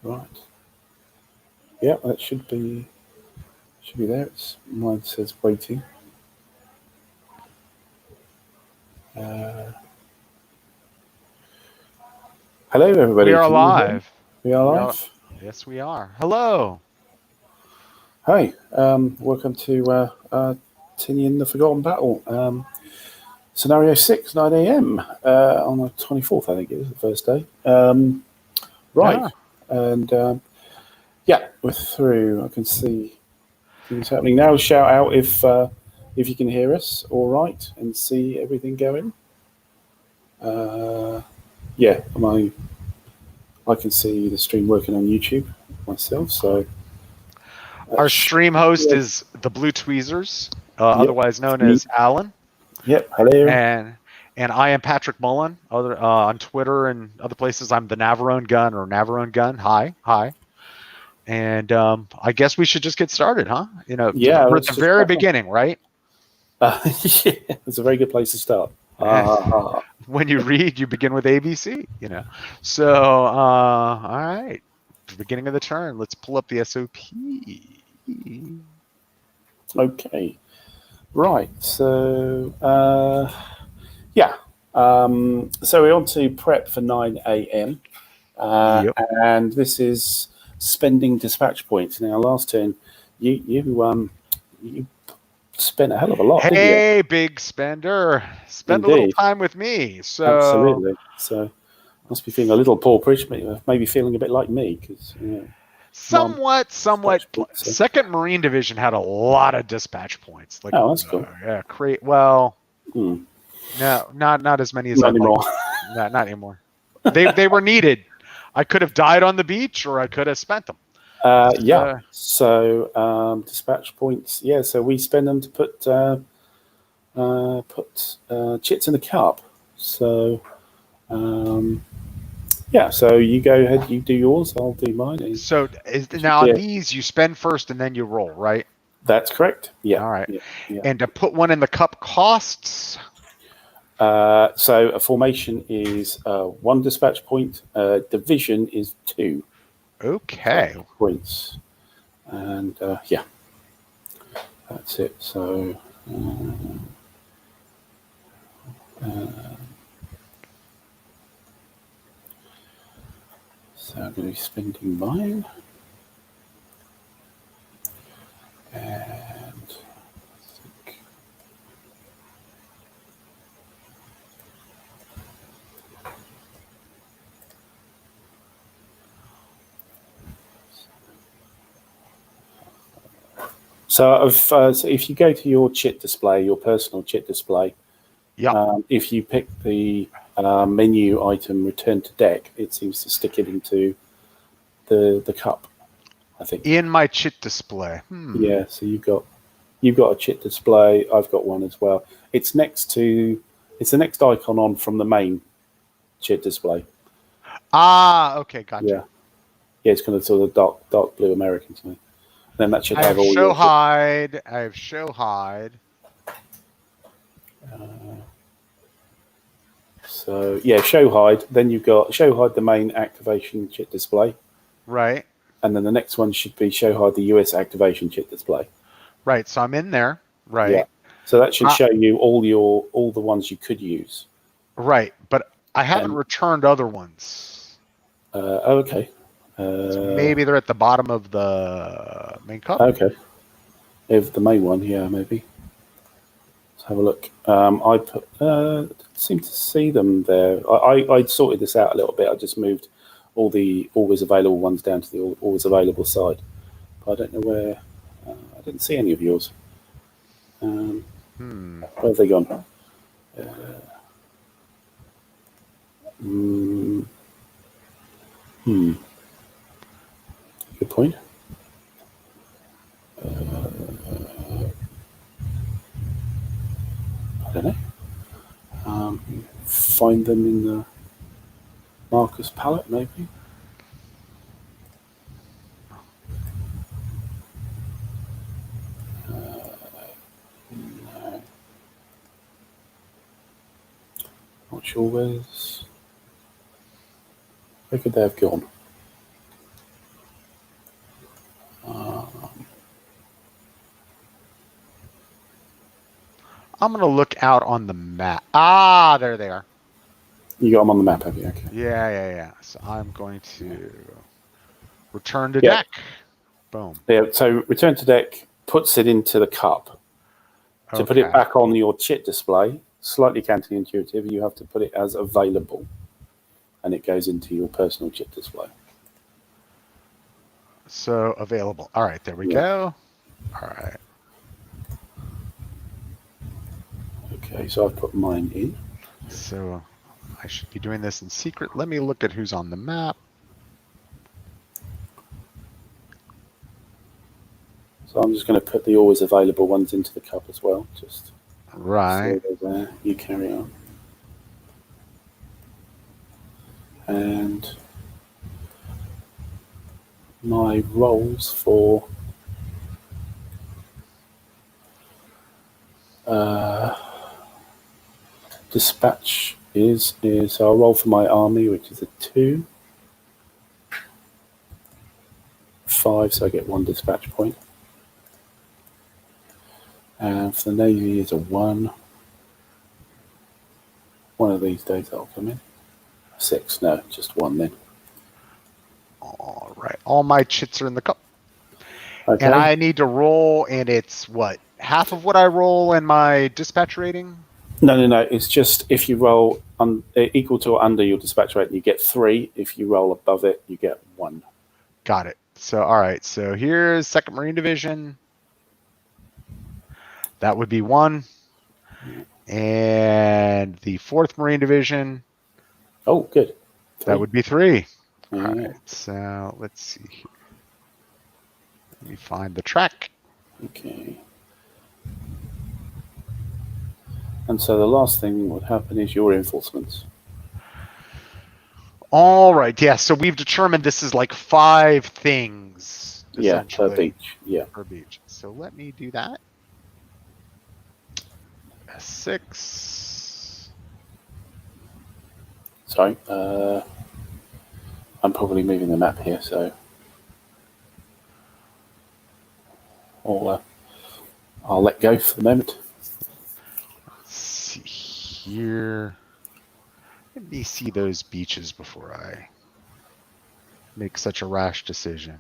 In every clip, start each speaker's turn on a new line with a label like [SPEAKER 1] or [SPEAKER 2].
[SPEAKER 1] Right. Yeah, that should be there. Mine says waiting. Hello, everybody.
[SPEAKER 2] We are live.
[SPEAKER 1] We are live.
[SPEAKER 2] Yes, we are. Hello.
[SPEAKER 1] Hi. Welcome to Tinian The Forgotten Battle. Scenario 6, 9 a.m. On the 24th, I think it is the first day. Right.
[SPEAKER 2] Yeah.
[SPEAKER 1] And yeah, we're through. I can see things happening now. Shout out if you can hear us all right and see everything going. Yeah, I can see the stream working on YouTube myself. So
[SPEAKER 2] our stream host is the Blue Tweezers, otherwise known as Alan.
[SPEAKER 1] Yep. Hello.
[SPEAKER 2] And I am Patrick Mullen. On Twitter and other places, I'm the Navarone Gun or Navarone Gun. Hi. And I guess we should just get started, huh?
[SPEAKER 1] Yeah,
[SPEAKER 2] we're at the very beginning, right?
[SPEAKER 1] Yeah, it's a very good place to start.
[SPEAKER 2] When you read, you begin with ABC, So, all right. Beginning of the turn. Let's pull up the SOP.
[SPEAKER 1] Okay. Right. So, yeah. So we're on to prep for 9 a.m.
[SPEAKER 2] Yep.
[SPEAKER 1] And this is spending dispatch points. Now, last turn, you spent a hell of a lot, didn't you?
[SPEAKER 2] Hey, big spender. Spend
[SPEAKER 1] Indeed.
[SPEAKER 2] a little time with me. So
[SPEAKER 1] absolutely. So must be feeling a little pauperish, maybe feeling a bit like me because
[SPEAKER 2] somewhat. Second Marine Division had a lot of dispatch points. Like,
[SPEAKER 1] oh, that's cool.
[SPEAKER 2] Yeah, no, not as many as
[SPEAKER 1] not
[SPEAKER 2] I'd
[SPEAKER 1] anymore.
[SPEAKER 2] Like. Not anymore. They were needed. I could have died on the beach, or I could have spent them.
[SPEAKER 1] Yeah. So dispatch points. Yeah. So we spend them to put chits in the cup. So yeah. So you go ahead. You do yours. I'll do mine.
[SPEAKER 2] So now on these, you spend first and then you roll, right?
[SPEAKER 1] That's correct. Yeah.
[SPEAKER 2] All right.
[SPEAKER 1] Yeah.
[SPEAKER 2] And to put one in the cup costs.
[SPEAKER 1] So a formation is 1 dispatch point. Division is 2.
[SPEAKER 2] Okay.
[SPEAKER 1] Points. And yeah, that's it. So so I'm going to be spending mine. And so if you go to your chit display, your personal chit display, if you pick the menu item return to deck, it seems to stick it into the cup, I think.
[SPEAKER 2] In my chit display.
[SPEAKER 1] Yeah, so you've got a chit display. I've got one as well. It's the next icon on from the main chit display.
[SPEAKER 2] Okay, gotcha.
[SPEAKER 1] Yeah, it's kind of sort of dark blue American to me. Then that should have all
[SPEAKER 2] show hide. I have show hide.
[SPEAKER 1] So yeah, show hide. Then you've got show hide the main activation chit display.
[SPEAKER 2] Right.
[SPEAKER 1] And then the next one should be show hide the US activation chit display.
[SPEAKER 2] Right. So I'm in there. Right.
[SPEAKER 1] Yeah. So that should show you all the ones you could use.
[SPEAKER 2] Right. But I haven't returned other ones.
[SPEAKER 1] Okay.
[SPEAKER 2] So maybe they're at the bottom of the main cup.
[SPEAKER 1] Okay. If the main one, yeah, maybe. Let's have a look. I seem to see them there. I sorted this out a little bit. I just moved all the always available ones down to the always available side. But I don't know where. I didn't see any of yours. Where have they gone? Good point. I don't know. Find them in the Marcus palette, maybe. No. Not sure where could they have gone?
[SPEAKER 2] I'm going to look out on the map. Ah, there they are.
[SPEAKER 1] You got them on the map, have you? Okay.
[SPEAKER 2] Yeah. So I'm going to return to
[SPEAKER 1] Yeah.
[SPEAKER 2] deck. Boom.
[SPEAKER 1] Yeah. So return to deck puts it into the cup. To put it
[SPEAKER 2] Okay.
[SPEAKER 1] back on your chit display, slightly counterintuitive, you have to put it as available, and it goes into your personal chit display.
[SPEAKER 2] So available. All right, there we
[SPEAKER 1] Yeah.
[SPEAKER 2] go. All right.
[SPEAKER 1] Okay, so I've put mine in.
[SPEAKER 2] So I should be doing this in secret. Let me look at who's on the map.
[SPEAKER 1] So I'm just going to put the always available ones into the cup as well. Just
[SPEAKER 2] Right.
[SPEAKER 1] so they're there. You carry on. And my roles for dispatch is so I'll roll for my army, which is a 2, 5, so I get 1 dispatch point. And for the navy is a 1. One of these days that'll come in. 6, no, just 1 then.
[SPEAKER 2] All right. All my chits are in the cup.
[SPEAKER 1] Okay.
[SPEAKER 2] And I need to roll, and it's what? Half of what I roll in my dispatch rating?
[SPEAKER 1] No. It's just if you roll equal to or under your dispatch rate, you get 3. If you roll above it, you get 1.
[SPEAKER 2] Got it. So, all right. So here's 2nd Marine Division. That would be 1. And the 4th Marine Division.
[SPEAKER 1] Oh, good. 3.
[SPEAKER 2] That would be 3.
[SPEAKER 1] Yeah.
[SPEAKER 2] All right. So let's see here. Let me find the track.
[SPEAKER 1] Okay. And so the last thing that would happen is your reinforcements.
[SPEAKER 2] All right. Yeah. So we've determined this is like 5 things, essentially.
[SPEAKER 1] Per beach. Yeah.
[SPEAKER 2] Per beach. So let me do that. S6.
[SPEAKER 1] Sorry. I'm probably moving the map here, so I'll let go for the moment.
[SPEAKER 2] Let's see here. Let me see those beaches before I make such a rash decision.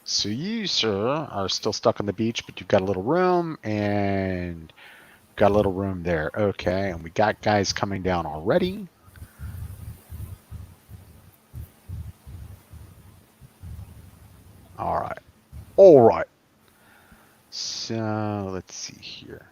[SPEAKER 2] So you, sir, are still stuck on the beach, but you've got a little room and got a little room there. Okay, and we got guys coming down already. All right. So let's see here.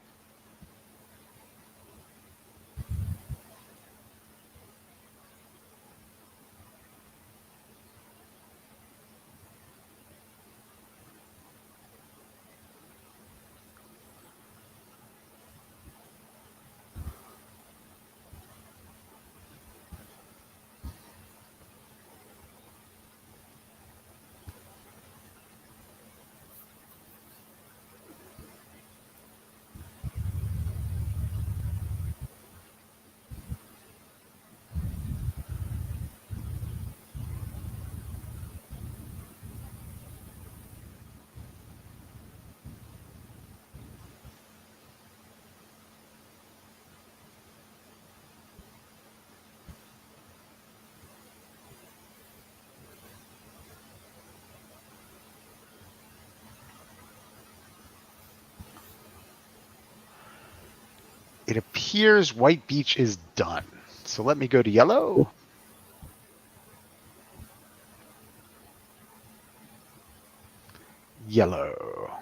[SPEAKER 2] It appears White Beach is done. So let me go to yellow. Yellow.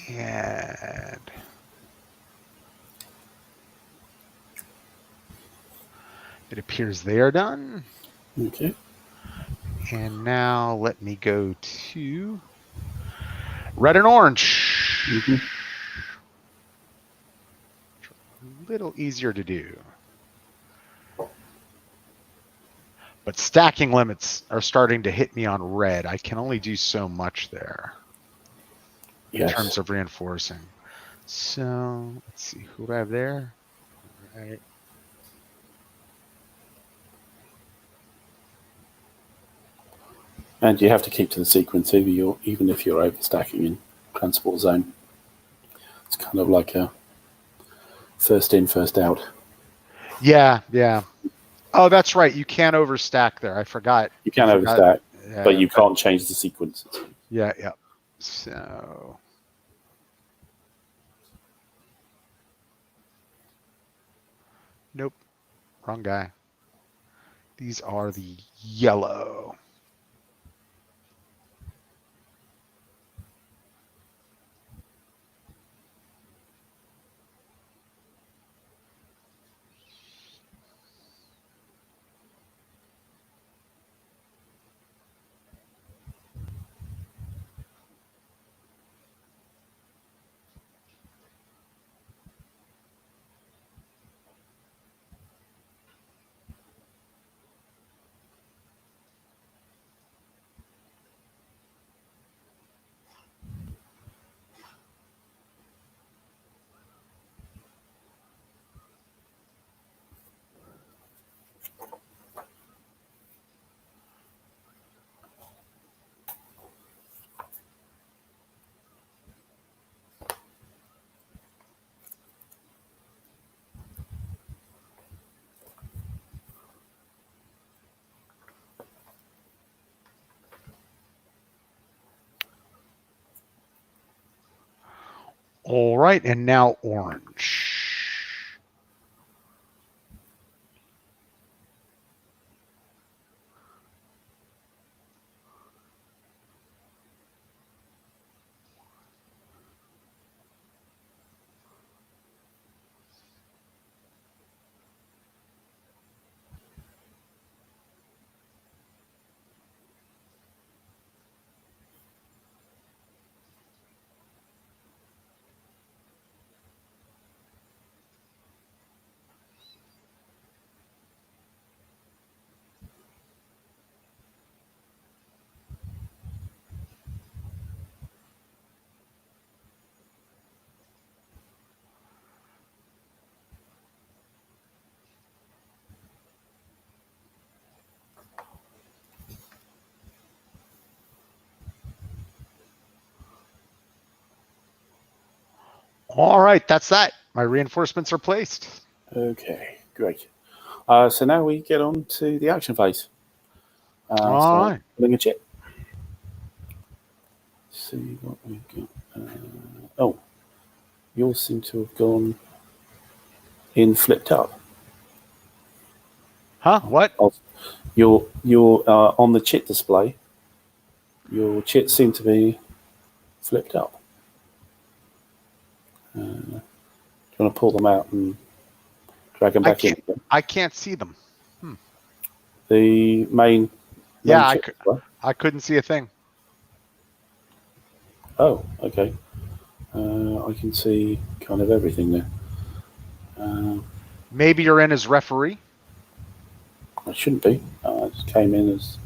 [SPEAKER 2] And it appears they are done.
[SPEAKER 1] Okay.
[SPEAKER 2] And now let me go to red and orange.
[SPEAKER 1] Mm-hmm.
[SPEAKER 2] A little easier to do. But stacking limits are starting to hit me on red. I can only do so much there in terms of reinforcing. So let's see, who do I have there? All right.
[SPEAKER 1] And you have to keep to the sequence even if you're overstacking in transport zone. It's kind of like a first in, first out.
[SPEAKER 2] Yeah, yeah. Oh, that's right. You can't overstack there. I forgot.
[SPEAKER 1] You can overstack,
[SPEAKER 2] Yeah,
[SPEAKER 1] but you can't change the sequence.
[SPEAKER 2] yeah, yeah. So nope, wrong guy. These are the yellow. All right, and now orange. All right, that's that. My reinforcements are placed.
[SPEAKER 1] Okay, great. So now we get on to the action phase.
[SPEAKER 2] All right.
[SPEAKER 1] Pulling a chip. See what we've got. Oh, yours seem to have gone in flipped up.
[SPEAKER 2] Huh? What?
[SPEAKER 1] Your on the chit display. Your chits seem to be flipped up. Do you want to pull them out and drag them back in?
[SPEAKER 2] I can't see them.
[SPEAKER 1] The main
[SPEAKER 2] Yeah,
[SPEAKER 1] chit display?
[SPEAKER 2] I couldn't see a thing.
[SPEAKER 1] Oh, okay. I can see kind of everything there.
[SPEAKER 2] Maybe you're in as referee.
[SPEAKER 1] I shouldn't be. I just came in as.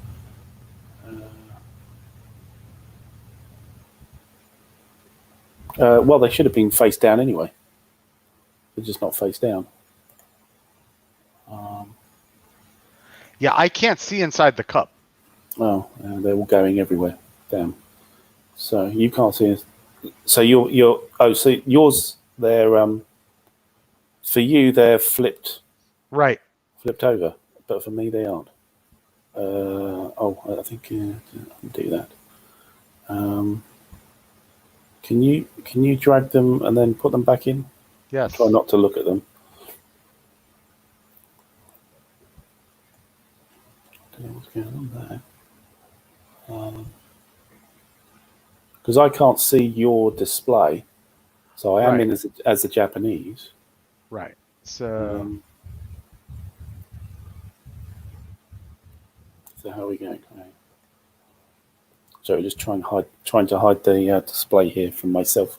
[SPEAKER 1] Well, they should have been face down anyway. They're just not face down.
[SPEAKER 2] Yeah, I can't see inside the cup.
[SPEAKER 1] Oh, they're all going everywhere. Damn. So you can't see it. So you're. Oh, so yours. They're for you. They're flipped over, but for me they aren't. I think I can do that. Can you drag them and then put them back in?
[SPEAKER 2] Yes.
[SPEAKER 1] Try not to look at them. I don't know what's going on there. because I can't see your display, so I am
[SPEAKER 2] Right.
[SPEAKER 1] in as the Japanese.
[SPEAKER 2] Right. So
[SPEAKER 1] So how are we going? So just trying to hide the display here from myself.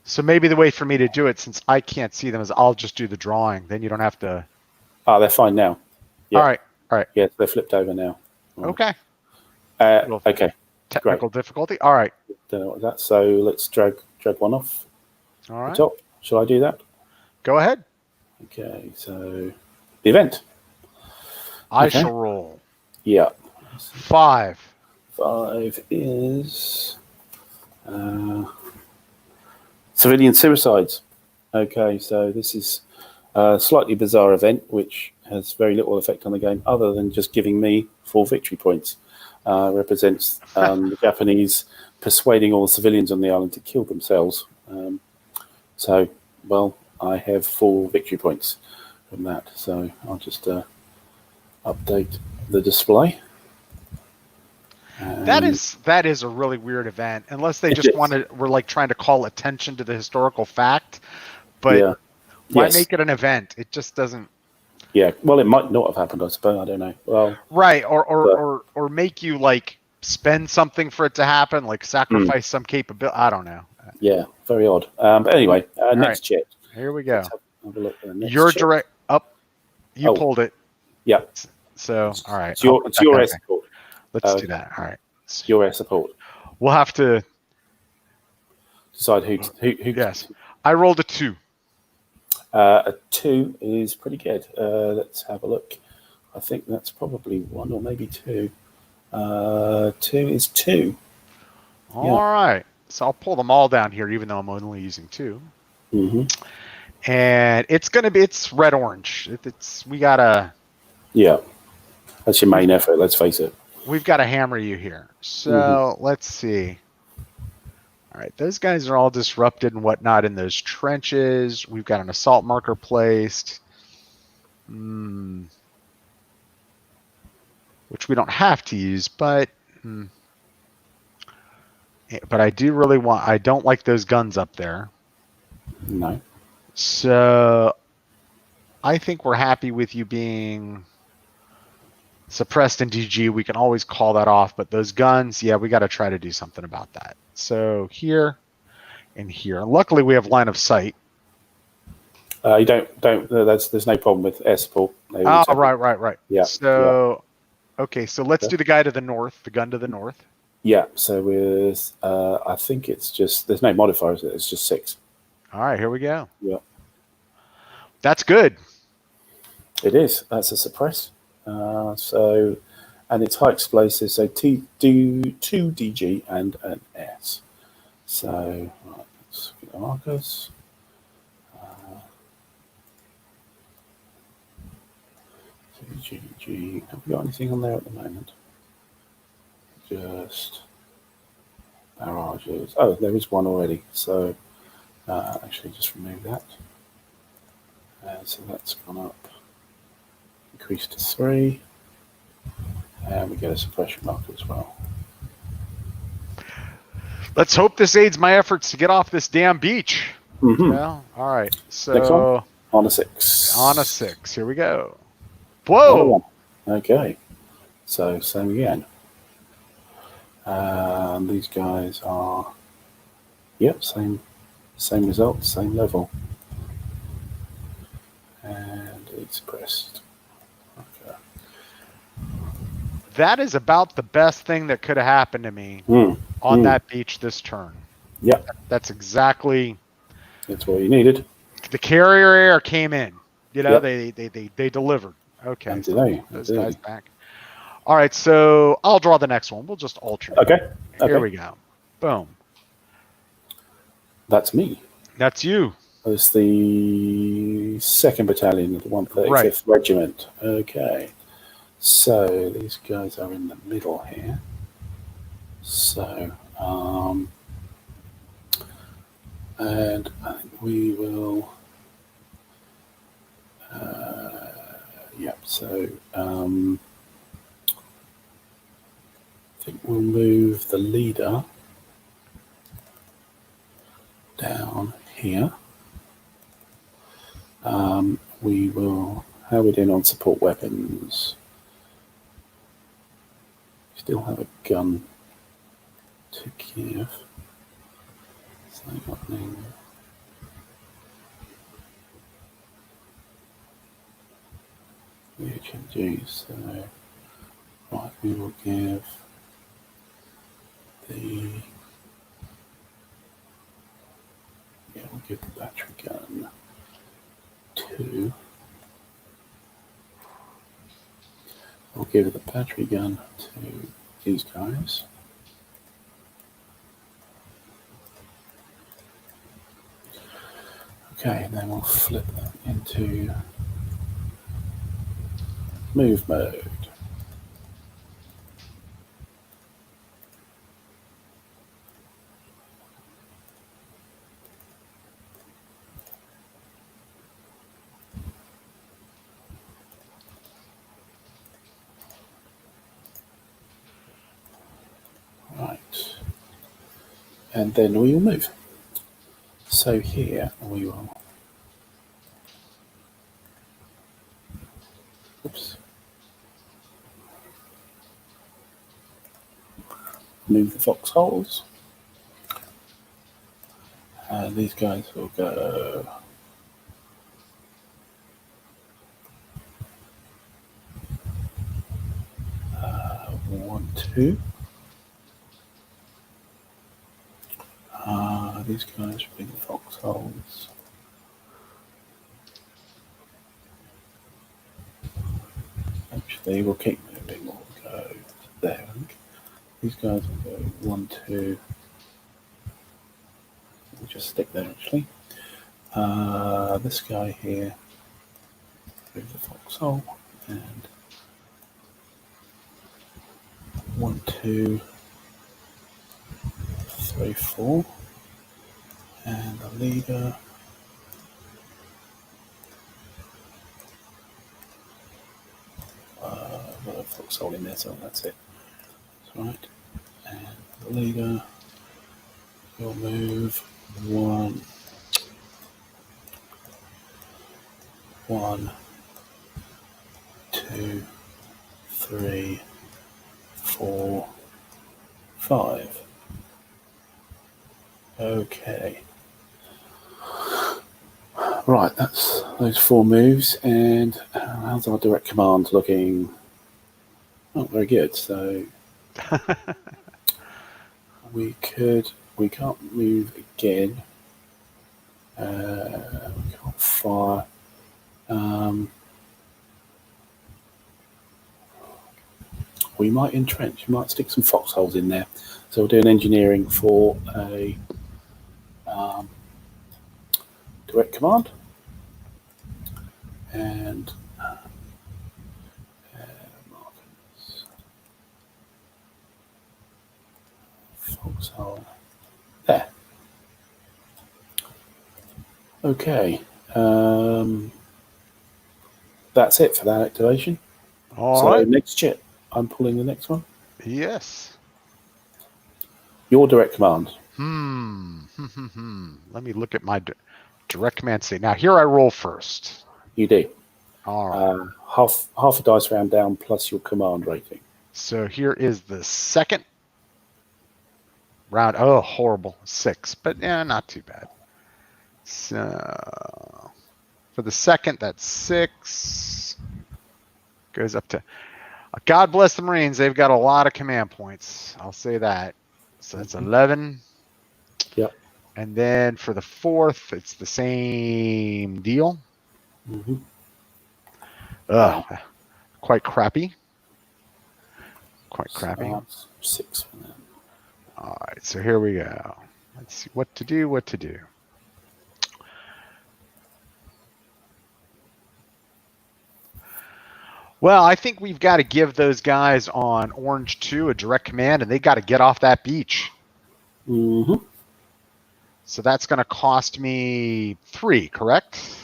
[SPEAKER 2] so maybe the way for me to do it, since I can't see them, is I'll just do the drawing. Then you don't have to.
[SPEAKER 1] Ah, they're fine now. Yeah.
[SPEAKER 2] All right. All right.
[SPEAKER 1] Yes, they're flipped over now. Right.
[SPEAKER 2] Okay.
[SPEAKER 1] Okay.
[SPEAKER 2] Technical difficulty. All right.
[SPEAKER 1] Don't know what that. So let's drag one off
[SPEAKER 2] All
[SPEAKER 1] the
[SPEAKER 2] right.
[SPEAKER 1] top. Shall I do that?
[SPEAKER 2] Go ahead.
[SPEAKER 1] Okay. So the event.
[SPEAKER 2] I shall roll.
[SPEAKER 1] Yeah.
[SPEAKER 2] 5.
[SPEAKER 1] 5 is civilian suicides. Okay, so this is a slightly bizarre event which has very little effect on the game other than just giving me 4 victory points. Represents the Japanese persuading all the civilians on the island to kill themselves. So, well, I have 4 victory points from that. So I'll just update the display.
[SPEAKER 2] That is a really weird event, unless they just were like trying to call attention to the historical fact. But why make it an event? It just doesn't.
[SPEAKER 1] Yeah, well, it might not have happened, I suppose. I don't know. Well,
[SPEAKER 2] right, or make you like spend something for it to happen, like sacrifice some capability. I don't know.
[SPEAKER 1] Yeah, very odd. But anyway, next check.
[SPEAKER 2] Here we go.
[SPEAKER 1] Let's have a look at the next
[SPEAKER 2] Your
[SPEAKER 1] check.
[SPEAKER 2] direct up. You pulled it.
[SPEAKER 1] Yeah.
[SPEAKER 2] So all right,
[SPEAKER 1] it's your air support.
[SPEAKER 2] Let's do that. All right.
[SPEAKER 1] It's your air support.
[SPEAKER 2] We'll have to
[SPEAKER 1] decide who.
[SPEAKER 2] Yes, I rolled a 2.
[SPEAKER 1] A 2 is pretty good. Let's have a look. I think that's probably 1 or maybe 2. 2 is 2.
[SPEAKER 2] All right. So I'll pull them all down here, even though I'm only using 2.
[SPEAKER 1] Mm-hmm.
[SPEAKER 2] And it's red orange. We gotta.
[SPEAKER 1] Yeah, that's your main effort. Let's face it.
[SPEAKER 2] We've got to hammer you here. So let's see. All right, those guys are all disrupted and whatnot in those trenches. We've got an assault marker placed, which we don't have to use, but I do really want. I don't like those guns up there.
[SPEAKER 1] No.
[SPEAKER 2] So I think we're happy with you being suppressed in DG. We can always call that off, but those guns, yeah, we got to try to do something about that. So here and here. Luckily, we have line of sight.
[SPEAKER 1] You don't. There's no problem with air support.
[SPEAKER 2] Oh, right.
[SPEAKER 1] Yeah.
[SPEAKER 2] So, okay. So let's do the guy to the north. The gun to the north.
[SPEAKER 1] Yeah. So with I think it's just there's no modifiers. It's just 6.
[SPEAKER 2] All right. Here we go.
[SPEAKER 1] Yeah.
[SPEAKER 2] That's good.
[SPEAKER 1] It is. That's a suppress. So, and it's high explosives. So do 2 DG and an S. So let's get the markers. GG. Have we got anything on there at the moment? Just barrages. Oh, there is one already. So actually, just remove that. So that's gone up. Increase to 3. And we get a suppression marker as well.
[SPEAKER 2] Let's hope this aids my efforts to get off this damn beach. Well, all right. So
[SPEAKER 1] next one. On a 6.
[SPEAKER 2] On a 6. Here we go. Whoa.
[SPEAKER 1] Okay. So same again. These guys are, same result, same level. And it's pressed. Okay.
[SPEAKER 2] That is about the best thing that could have happened to me on that beach this turn.
[SPEAKER 1] Yeah.
[SPEAKER 2] That's exactly.
[SPEAKER 1] That's what you needed.
[SPEAKER 2] The carrier air came in. You know, they delivered. Okay.
[SPEAKER 1] So
[SPEAKER 2] those guys back. All right, so I'll draw the next one. We'll just alternate.
[SPEAKER 1] Okay.
[SPEAKER 2] Here we go. Boom.
[SPEAKER 1] That's me.
[SPEAKER 2] That's you.
[SPEAKER 1] That's the 2nd Battalion of the 135th Regiment. Okay. So these guys are in the middle here. So, and I think we will. So I think we'll move the leader here. We will. How are we doing on support weapons? Still have a gun to give. So nothing. We can do so. Right, we will give the. Yeah, we'll give the battery gun to. We'll give the battery gun to these guys. Okay, and then we'll flip that into move mode. Right. And then we will move. So here we will. Oops. Move the foxholes. And these guys will go. One, two. These guys will be the foxholes. Actually, we'll keep moving. We'll go there. These guys will go 1, 2. We'll just stick there actually. This guy here, move the foxhole, and 1, 2, 3, 4, and the leader. Got a foxhole in there, so that's it. That's right. And the leader will move 1, 2, 3, 4, 5. Okay. Right, that's those 4 moves, and how's our direct command looking? Not very good. So we can't move again. We can't fire. We might entrench. We might stick some foxholes in there. So we'll do an engineering for a direct command. And markers. Foxhole. There. Okay. That's it for that activation.
[SPEAKER 2] All
[SPEAKER 1] so
[SPEAKER 2] right.
[SPEAKER 1] Next chip. I'm pulling the next one.
[SPEAKER 2] Yes.
[SPEAKER 1] Your direct command.
[SPEAKER 2] Let me look at my direct command state. Now here I roll first.
[SPEAKER 1] You do.
[SPEAKER 2] All right.
[SPEAKER 1] Half a dice round down plus your command rating.
[SPEAKER 2] So here is the second round. Oh, horrible. 6, but yeah, not too bad. So for the second, that's 6. Goes up to. God bless the Marines. They've got a lot of command points. I'll say that. So that's 11.
[SPEAKER 1] Yep.
[SPEAKER 2] And then for the fourth, it's the same deal. Quite crappy. Quite crappy.
[SPEAKER 1] 6 for them.
[SPEAKER 2] All right, so here we go. Let's see what to do. Well, I think we've got to give those guys on Orange 2 a direct command, and they got to get off that beach. So that's going to cost me 3, correct?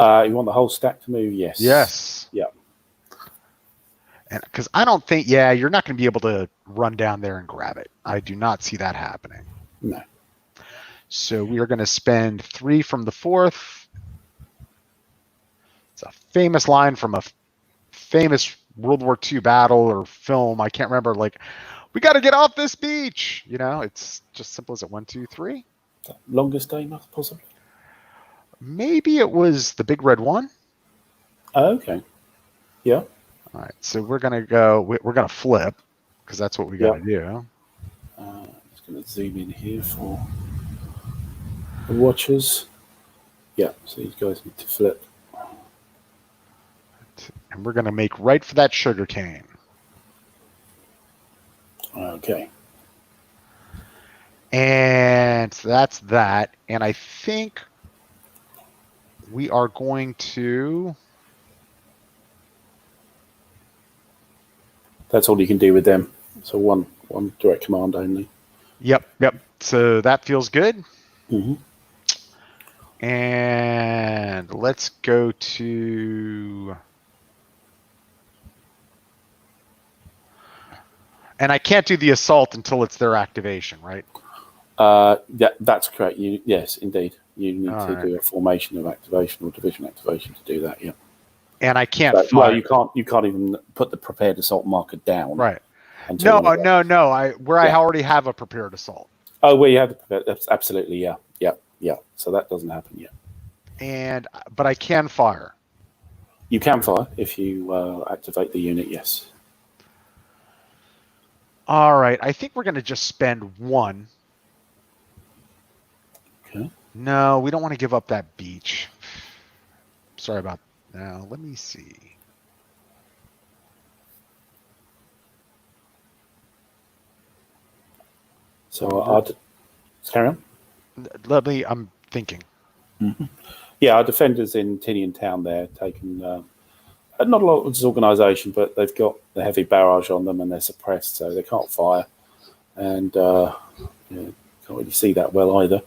[SPEAKER 1] You want the whole stack to move? Yes.
[SPEAKER 2] Yes.
[SPEAKER 1] Yep.
[SPEAKER 2] And because I don't think, you're not going to be able to run down there and grab it. I do not see that happening.
[SPEAKER 1] No.
[SPEAKER 2] So we are going to spend 3 from the 4th. It's a famous line from a famous World War II battle or film. I can't remember. Like, we got to get off this beach. You know, it's just simple as it. 1, 2, 3.
[SPEAKER 1] Longest day, possibly.
[SPEAKER 2] Maybe it was the Big Red One.
[SPEAKER 1] Oh, okay. Yeah.
[SPEAKER 2] All right. So we're gonna go. We're gonna flip because that's what we got to do.
[SPEAKER 1] I'm just going to zoom in here for the watchers. Yeah. So these guys need to flip.
[SPEAKER 2] And we're gonna make right for that sugar cane.
[SPEAKER 1] Okay.
[SPEAKER 2] And so that's that. And I think we are going to.
[SPEAKER 1] That's all you can do with them. So one direct command only.
[SPEAKER 2] Yep. So that feels good.
[SPEAKER 1] Mm-hmm.
[SPEAKER 2] And let's go to. And I can't do the assault until it's their activation, right?
[SPEAKER 1] Yeah, that's correct. Yes, indeed. You need
[SPEAKER 2] All
[SPEAKER 1] to
[SPEAKER 2] right.
[SPEAKER 1] do a formation of activation or division activation to do that. Yeah.
[SPEAKER 2] And I can't.
[SPEAKER 1] Well, you can't even put the prepared assault marker down.
[SPEAKER 2] Right.
[SPEAKER 1] No.
[SPEAKER 2] I already have a prepared assault.
[SPEAKER 1] Oh, where you have the prepared. Absolutely. Yeah. So that doesn't happen yet.
[SPEAKER 2] But I can fire.
[SPEAKER 1] You can fire if you activate the unit. Yes.
[SPEAKER 2] All right. I think we're going to just spend 1.
[SPEAKER 1] Okay.
[SPEAKER 2] No, we don't want to give up that beach. Sorry about that. Now, let me see.
[SPEAKER 1] So carry on.
[SPEAKER 2] I'm thinking.
[SPEAKER 1] Mm-hmm. Yeah, our defenders in Tinian Town there taking not a lot of disorganisation, but they've got the heavy barrage on them and they're suppressed, so they can't fire, and can't really see that well either.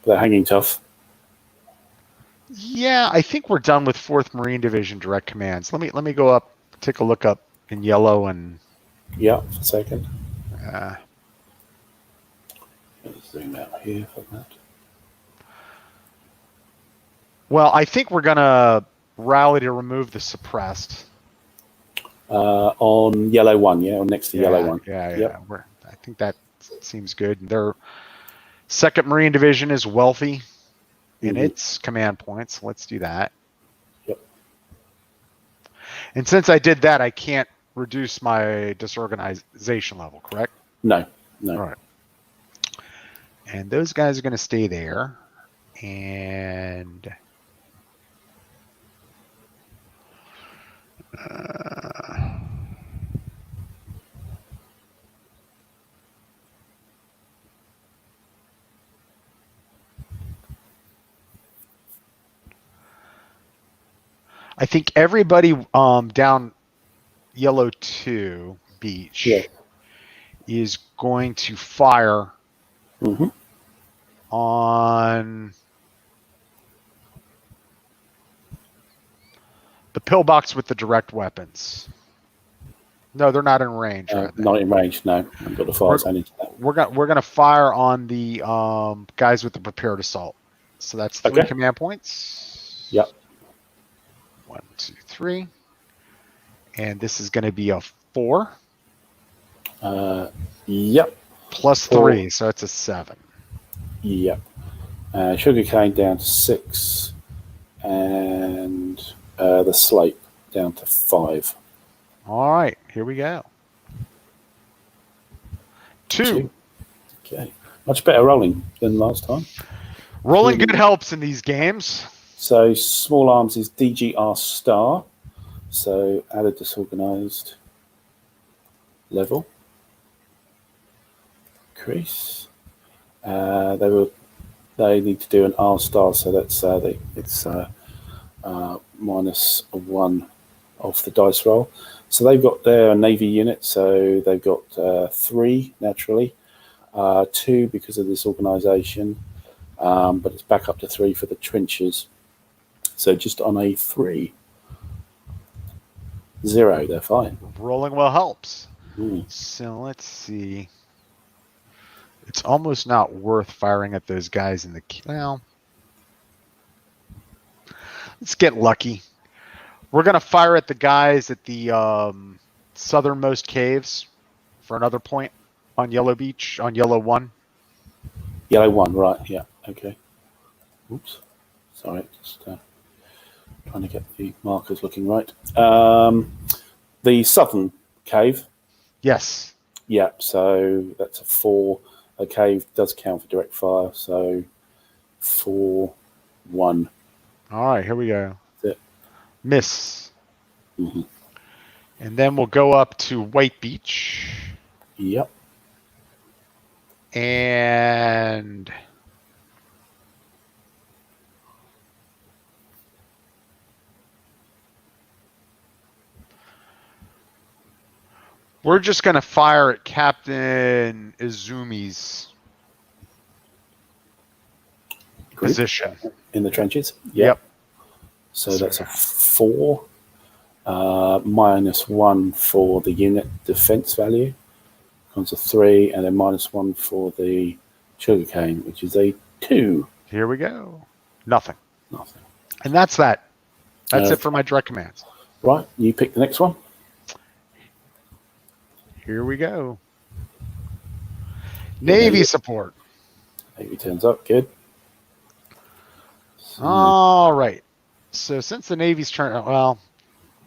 [SPEAKER 1] They're hanging tough.
[SPEAKER 2] Yeah, I think we're done with 4th Marine Division direct commands. Let me go up, take a look up in yellow and.
[SPEAKER 1] Yeah, for a second. Let's zoom out here for that.
[SPEAKER 2] Well, I think we're gonna rally to remove the suppressed.
[SPEAKER 1] On yellow 1, or next to yellow 1.
[SPEAKER 2] Yeah. I think that seems good. Their 2nd Marine Division is wealthy in its command points. Let's do that.
[SPEAKER 1] Yep.
[SPEAKER 2] And since I did that, I can't reduce my disorganization level, correct?
[SPEAKER 1] No.
[SPEAKER 2] All right. And those guys are going to stay there. And I think everybody down yellow 2 beach is going to fire on the pillbox with the direct weapons. No, they're not in range.
[SPEAKER 1] Not in range. No, I've got the fires.
[SPEAKER 2] We're gonna fire on the guys with the prepared assault. So that's 3 command points.
[SPEAKER 1] Yep.
[SPEAKER 2] 1, 2, 3, and this is going to be a 4.
[SPEAKER 1] Yep.
[SPEAKER 2] Plus 3, so it's a 7.
[SPEAKER 1] Yep. Sugarcane down to 6, and the slope down to 5.
[SPEAKER 2] All right, here we go. 2.
[SPEAKER 1] Okay. Much better rolling than last time.
[SPEAKER 2] Rolling good helps in these games.
[SPEAKER 1] So small arms is DGR star. So add a disorganized level. Increase. They need to do an R star, so that's it's minus 1 off the dice roll. So they've got their Navy unit, so they've got 3 naturally, 2 because of this organisation, but it's back up to 3 for the trenches. So just on a 3. 0, they're fine.
[SPEAKER 2] Rolling well helps. So let's see. It's almost not worth firing at those guys in the... Well, let's get lucky. We're going to fire at the guys at the southernmost caves for another point on Yellow Beach, on Yellow 1.
[SPEAKER 1] Yellow 1, right, yeah, okay. Oops, sorry, just trying to get the markers looking right. The southern cave.
[SPEAKER 2] Yes.
[SPEAKER 1] Yeah, so that's a 4. A cave does count for direct fire, so 4, 1.
[SPEAKER 2] All right, here we go.
[SPEAKER 1] That's it.
[SPEAKER 2] Miss.
[SPEAKER 1] Mm-hmm.
[SPEAKER 2] And then we'll go up to White Beach.
[SPEAKER 1] Yep.
[SPEAKER 2] And we're just going to fire at Captain Izumi's position.
[SPEAKER 1] In the trenches?
[SPEAKER 2] Yep.
[SPEAKER 1] So that's a 4. -1 for the unit defense value. Comes a 3, and then -1 for the sugarcane, which is a 2.
[SPEAKER 2] Here we go. Nothing. And that's that. That's it for my direct commands.
[SPEAKER 1] Right, you pick the next one.
[SPEAKER 2] Here we go. Navy support.
[SPEAKER 1] Navy turns up, good. So,
[SPEAKER 2] all right. So since the Navy's turn, well,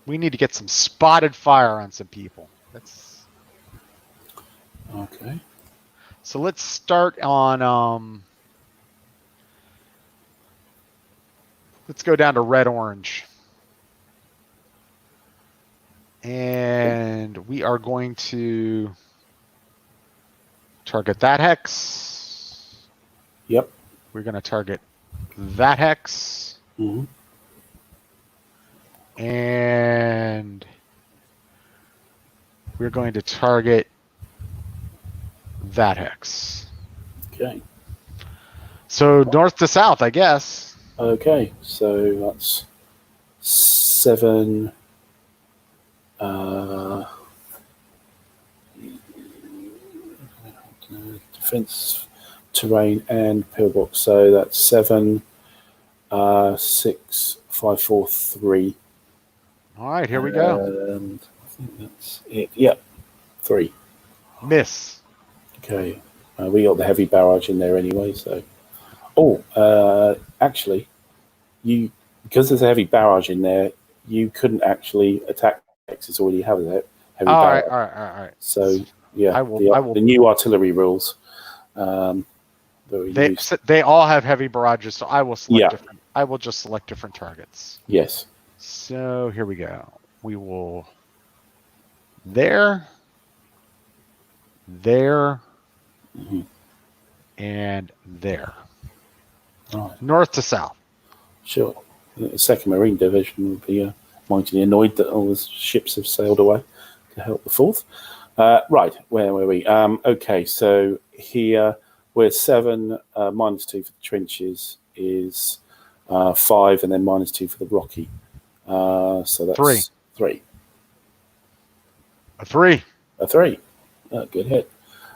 [SPEAKER 2] we need to get some spotted fire on some people. That's
[SPEAKER 1] okay.
[SPEAKER 2] So let's start on. Let's go down to red-orange. And we are going to target that hex.
[SPEAKER 1] Yep.
[SPEAKER 2] We're going to target that hex.
[SPEAKER 1] Mm-hmm.
[SPEAKER 2] And we're going to target that hex.
[SPEAKER 1] Okay.
[SPEAKER 2] So north to south, I guess.
[SPEAKER 1] Okay, so that's 7. Defense, terrain, and pillbox. So that's 7, 6, 5, 4, 3.
[SPEAKER 2] All right, here we go.
[SPEAKER 1] And I think that's it. Yep, 3.
[SPEAKER 2] Miss.
[SPEAKER 1] Okay, we got the heavy barrage in there anyway. So, actually, because there's a heavy barrage in there, you couldn't actually attack hexes already have that heavy barrage.
[SPEAKER 2] All right.
[SPEAKER 1] So yeah,
[SPEAKER 2] I will.
[SPEAKER 1] The new artillery rules.
[SPEAKER 2] They all have heavy barrages, so I will select different. I will just select different targets.
[SPEAKER 1] Yes.
[SPEAKER 2] So here we go. We will there,
[SPEAKER 1] mm-hmm.
[SPEAKER 2] and there.
[SPEAKER 1] Right.
[SPEAKER 2] North to south.
[SPEAKER 1] Sure. The Second Marine Division would be mightily annoyed that all the ships have sailed away to help the 4th. Right, where were we? Okay, so here we're 7, -2 for the trenches is 5, and then -2 for the rocky. So that's 3.
[SPEAKER 2] A 3.
[SPEAKER 1] A 3. Good hit.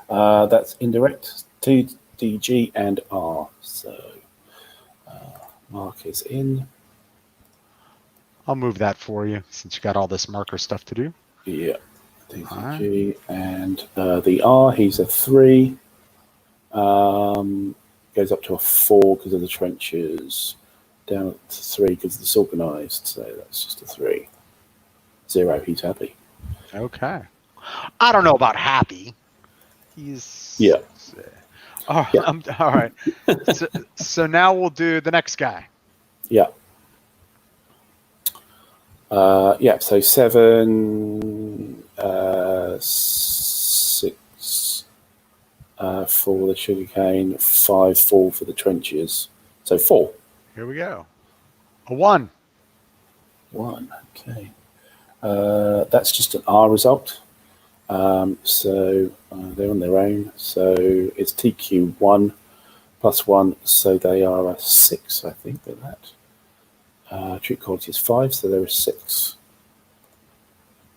[SPEAKER 1] That's indirect. 2 DG and R. So mark is in.
[SPEAKER 2] I'll move that for you since you got all this marker stuff to do.
[SPEAKER 1] Yeah. DG and the R, he's a 3. Goes up to a 4 because of the trenches. Down to 3 because it's disorganized. So that's just a 3. 0, he's happy.
[SPEAKER 2] Okay. I don't know about happy. He's...
[SPEAKER 1] Yeah.
[SPEAKER 2] Oh, yeah. All right. So now we'll do the next guy.
[SPEAKER 1] Yeah. So 7, 6 for the sugarcane, 5, 4 for the trenches. So 4.
[SPEAKER 2] Here we go. A 1.
[SPEAKER 1] 1, okay. That's just an R result. So they're on their own. So it's TQ1 +1. So they are a 6, I think, at that. Troop quality is 5, so they're a 6.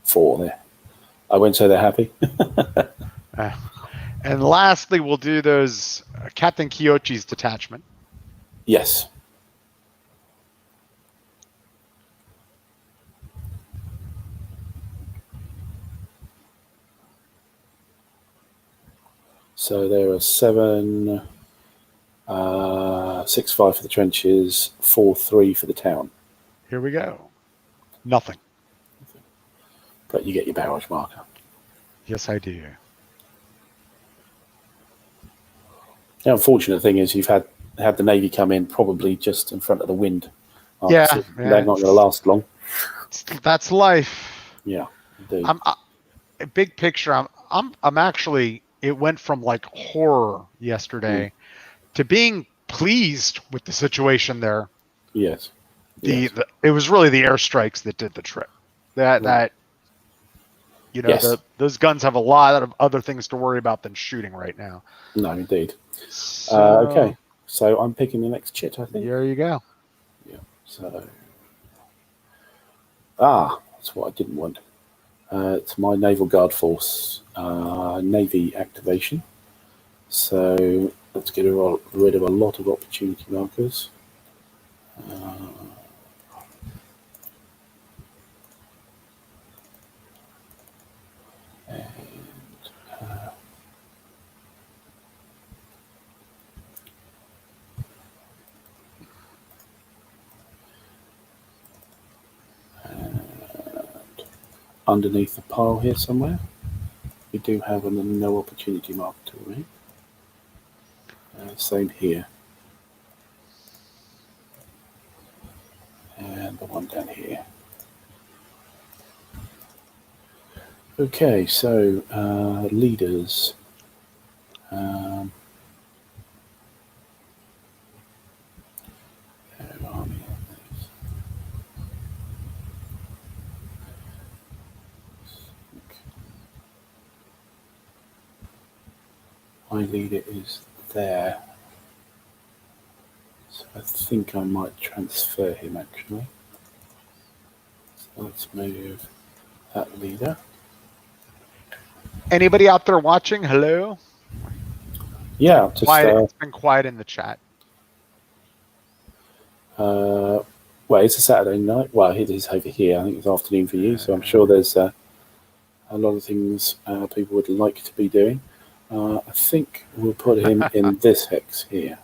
[SPEAKER 1] 4 there. I won't say they're happy.
[SPEAKER 2] And lastly, we'll do those Captain Kyochi's detachment.
[SPEAKER 1] Yes. So there are 7, 6-5 for the trenches, 4-3 for the town.
[SPEAKER 2] Here we go. Nothing.
[SPEAKER 1] But you get your barrage marker.
[SPEAKER 2] Yes, I do.
[SPEAKER 1] The unfortunate thing is you've had the Navy come in probably just in front of the wind.
[SPEAKER 2] Yeah,
[SPEAKER 1] they're not going to last long.
[SPEAKER 2] That's life.
[SPEAKER 1] Yeah, indeed.
[SPEAKER 2] A big picture. I'm actually. It went from like horror yesterday to being pleased with the situation there.
[SPEAKER 1] Yes.
[SPEAKER 2] It was really the airstrikes that did the trick. That you know, those guns have a lot of other things to worry about than shooting right now.
[SPEAKER 1] No, indeed.
[SPEAKER 2] So,
[SPEAKER 1] okay, so I'm picking the next chit, I think.
[SPEAKER 2] There you go.
[SPEAKER 1] Yeah. So, that's what I didn't want. It's my Naval Guard Force Navy activation. So let's get rid of a lot of opportunity markers. Underneath the pile here somewhere, we do have a no opportunity marker to remove. Same here. And the one down here. Okay, so leaders. My leader is there. So I think I might transfer him actually. So let's move that leader.
[SPEAKER 2] Anybody out there watching? Hello?
[SPEAKER 1] Yeah,
[SPEAKER 2] it's been quiet in the chat.
[SPEAKER 1] Well, it's a Saturday night. Well, it is over here. I think it's afternoon for you, so I'm sure there's a lot of things people would like to be doing. I think we'll put him in this hex here.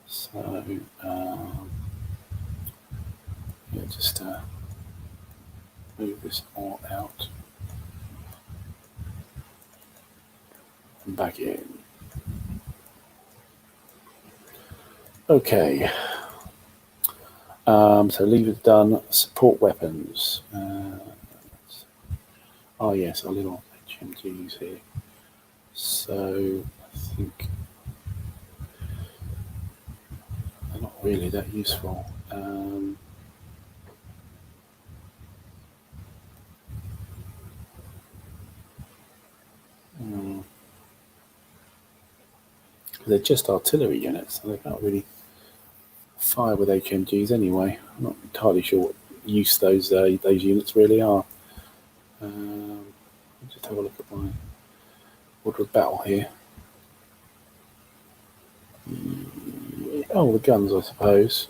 [SPEAKER 1] So, just move this all out and back in. Okay. So lever's done. Support weapons. Yes, a little HMGs here. So I think they're not really that useful. They're just artillery units, so they can't really fire with HMGs anyway. I'm not entirely sure what use those units really are. Just have a look at my order of battle here. Oh, the guns, I suppose.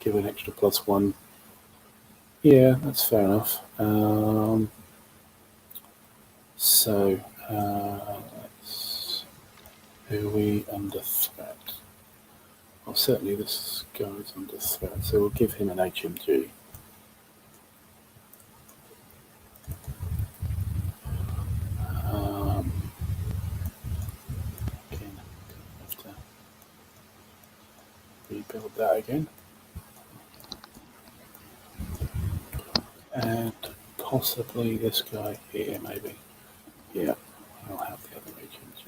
[SPEAKER 1] Give an extra +1. Yeah, that's fair enough. So, who are we under threat? Well, certainly this guy is under threat, so we'll give him an HMG. Again, have to rebuild that again. And possibly this guy here, maybe. Yeah, I'll have the other HMG.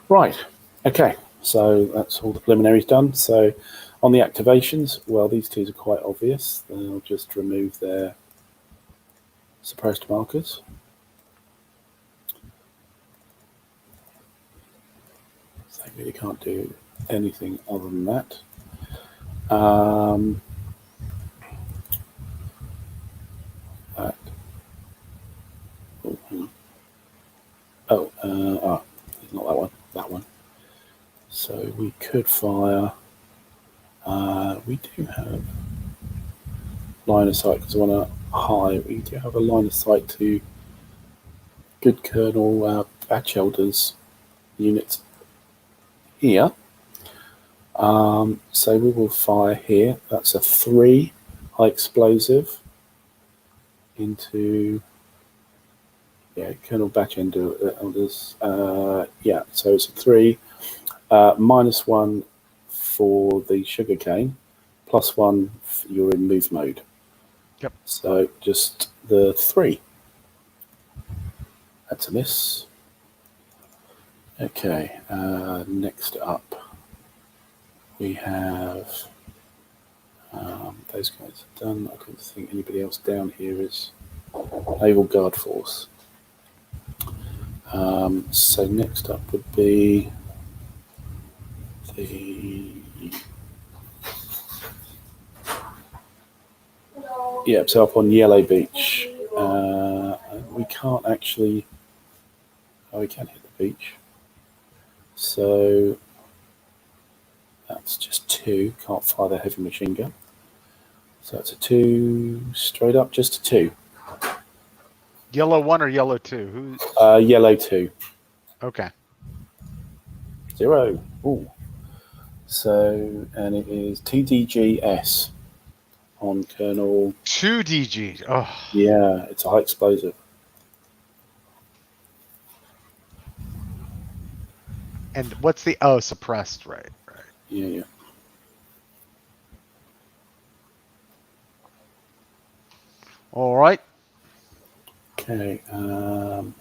[SPEAKER 1] Right, okay, so that's all the preliminaries done. So on the activations, well, these two are quite obvious. They'll just remove their suppressed markers. So they really can't do anything other than that. Oh, hang on. Oh, not that one. That one. So we could fire. We do have line of sight because I want to high. We do have a line of sight to good Colonel Batchelder's units here. So we will fire here. That's a 3 high explosive into Colonel Batchelder's. Yeah, so it's a 3 -1 for the sugarcane, +1 you're in move mode.
[SPEAKER 2] Yep.
[SPEAKER 1] So just the 3. That's a miss. Okay, next up we have those guys are done. I don't think anybody else down here is Naval Guard Force. So next up would be the so up on Yellow Beach. We can't actually. Oh, we can hit the beach. So that's just 2. Can't fire the heavy machine gun. So it's a 2 straight up, just a 2.
[SPEAKER 2] Yellow 1 or yellow 2?
[SPEAKER 1] Yellow 2.
[SPEAKER 2] Okay.
[SPEAKER 1] 0. Ooh. So, and it is TDGS on Colonel.
[SPEAKER 2] 2 DG. Oh.
[SPEAKER 1] Yeah, it's a high explosive.
[SPEAKER 2] And what's the suppressed, right?
[SPEAKER 1] Yeah.
[SPEAKER 2] All right.
[SPEAKER 1] Okay. None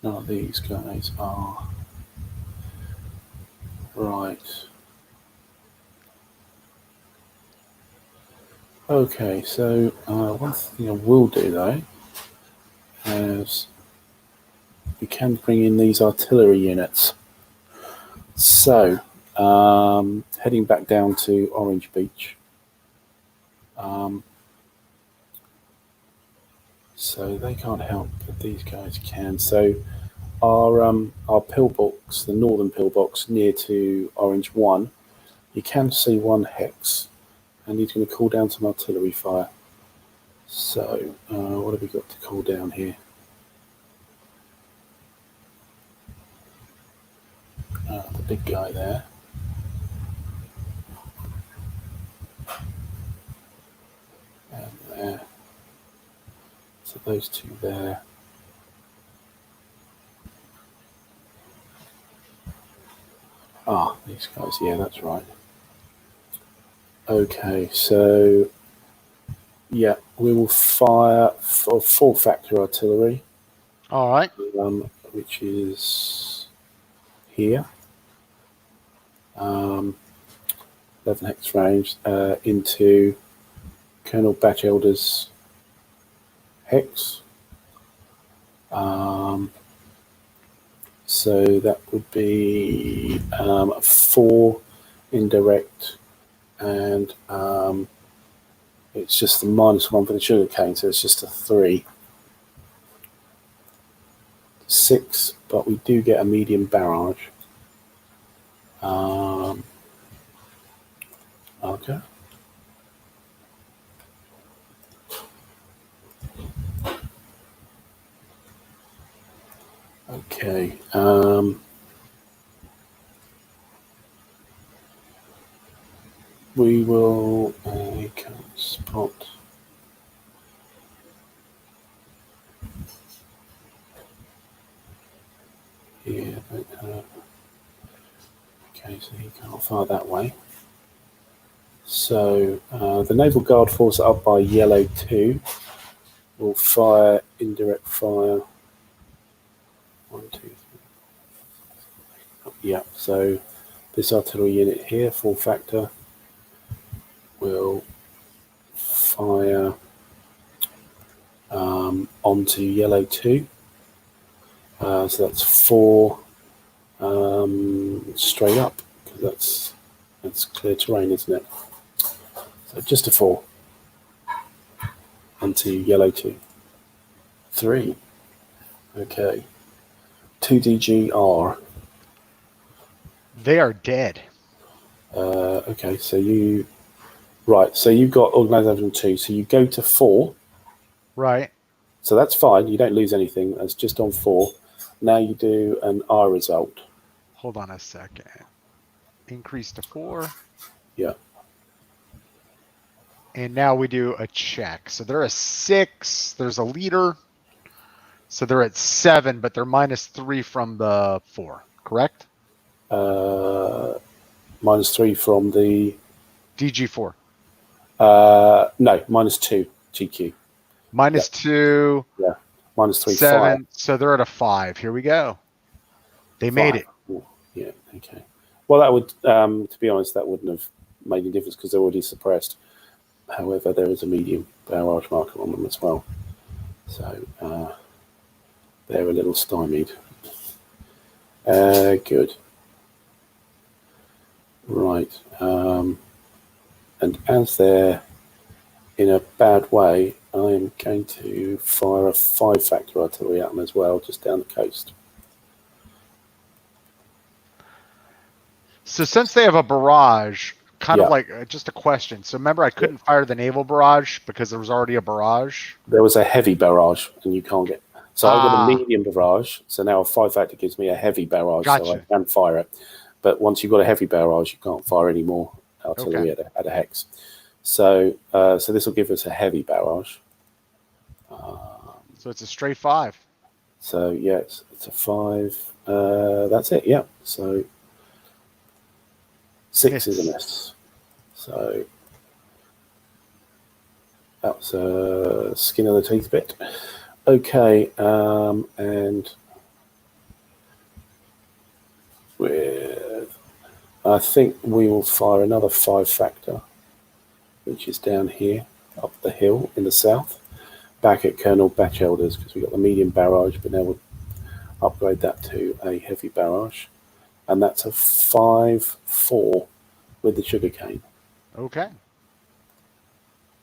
[SPEAKER 1] of these guys are right. Okay, so one thing I will do though is we can bring in these artillery units. So heading back down to Orange Beach. So they can't help, but these guys can. So our pillbox, the northern pillbox near to Orange 1, you can see 1 hex, and he's going to call down some artillery fire. So what have we got to call down here? The big guy there. And there. So those 2 there. These guys, yeah, that's right. Okay, so yeah, we will fire for full factor artillery.
[SPEAKER 2] All right.
[SPEAKER 1] Which is here. 11 hex range into Colonel Batchelder's hex. So that would be 4 indirect, and it's just the -1 for the sugarcane, so it's just a 3. 6, but we do get a medium barrage. Okay. Okay. We will spot. Yeah. Okay, so he can't fire that way. So the Naval Guard Force up by Yellow 2 will fire indirect fire. 1, 2, 3. Yeah, so this artillery unit here, full factor, will fire onto Yellow 2. So that's 4 straight up, because that's clear terrain, isn't it? So just a 4 onto Yellow 2. 3. Okay. 2DGR.
[SPEAKER 2] They are dead.
[SPEAKER 1] Okay, so you... Right, so you've got Organisation 2, so you go to 4.
[SPEAKER 2] Right.
[SPEAKER 1] So that's fine, you don't lose anything, that's just on 4. Now you do an R result.
[SPEAKER 2] Hold on a second. Increase to 4.
[SPEAKER 1] Yeah.
[SPEAKER 2] And now we do a check. So they're a 6. There's a leader. So they're at 7, but they're -3 from the 4, correct?
[SPEAKER 1] -3 from the...
[SPEAKER 2] DG4.
[SPEAKER 1] No, -2 GQ.
[SPEAKER 2] -2.
[SPEAKER 1] Yeah. -3,
[SPEAKER 2] 7.
[SPEAKER 1] 5.
[SPEAKER 2] So they're at a 5. Here we go. They made it.
[SPEAKER 1] Ooh, yeah, okay. Well, that would, to be honest, that wouldn't have made any difference because they're already suppressed. However, there is a medium barrage marker on them as well. So they're a little stymied. Good. Right. And as they're in a bad way, I'm going to fire a 5-factor artillery at them as well, just down the coast.
[SPEAKER 2] So since they have a barrage, kind
[SPEAKER 1] Yeah.
[SPEAKER 2] of like just a question. So remember, I couldn't fire the naval barrage because there was already a barrage.
[SPEAKER 1] There was a heavy barrage, and you can't get. So I've got a medium barrage. So now a 5-factor gives me a heavy barrage,
[SPEAKER 2] Gotcha.
[SPEAKER 1] so I can fire it. But once you've got a heavy barrage, you can't fire any more artillery at a hex. So so this will give us a heavy barrage.
[SPEAKER 2] So it's a straight 5.
[SPEAKER 1] So yeah, it's a 5. That's it. Yeah. So 6 is a miss. So that's a skin of the teeth bit. Okay, and I think we will fire another 5-factor, which is down here, up the hill in the south, back at Colonel Batchelder's, because we've got the medium barrage, but now we'll upgrade that to a heavy barrage. And that's a 5-4 with the sugarcane.
[SPEAKER 2] Okay.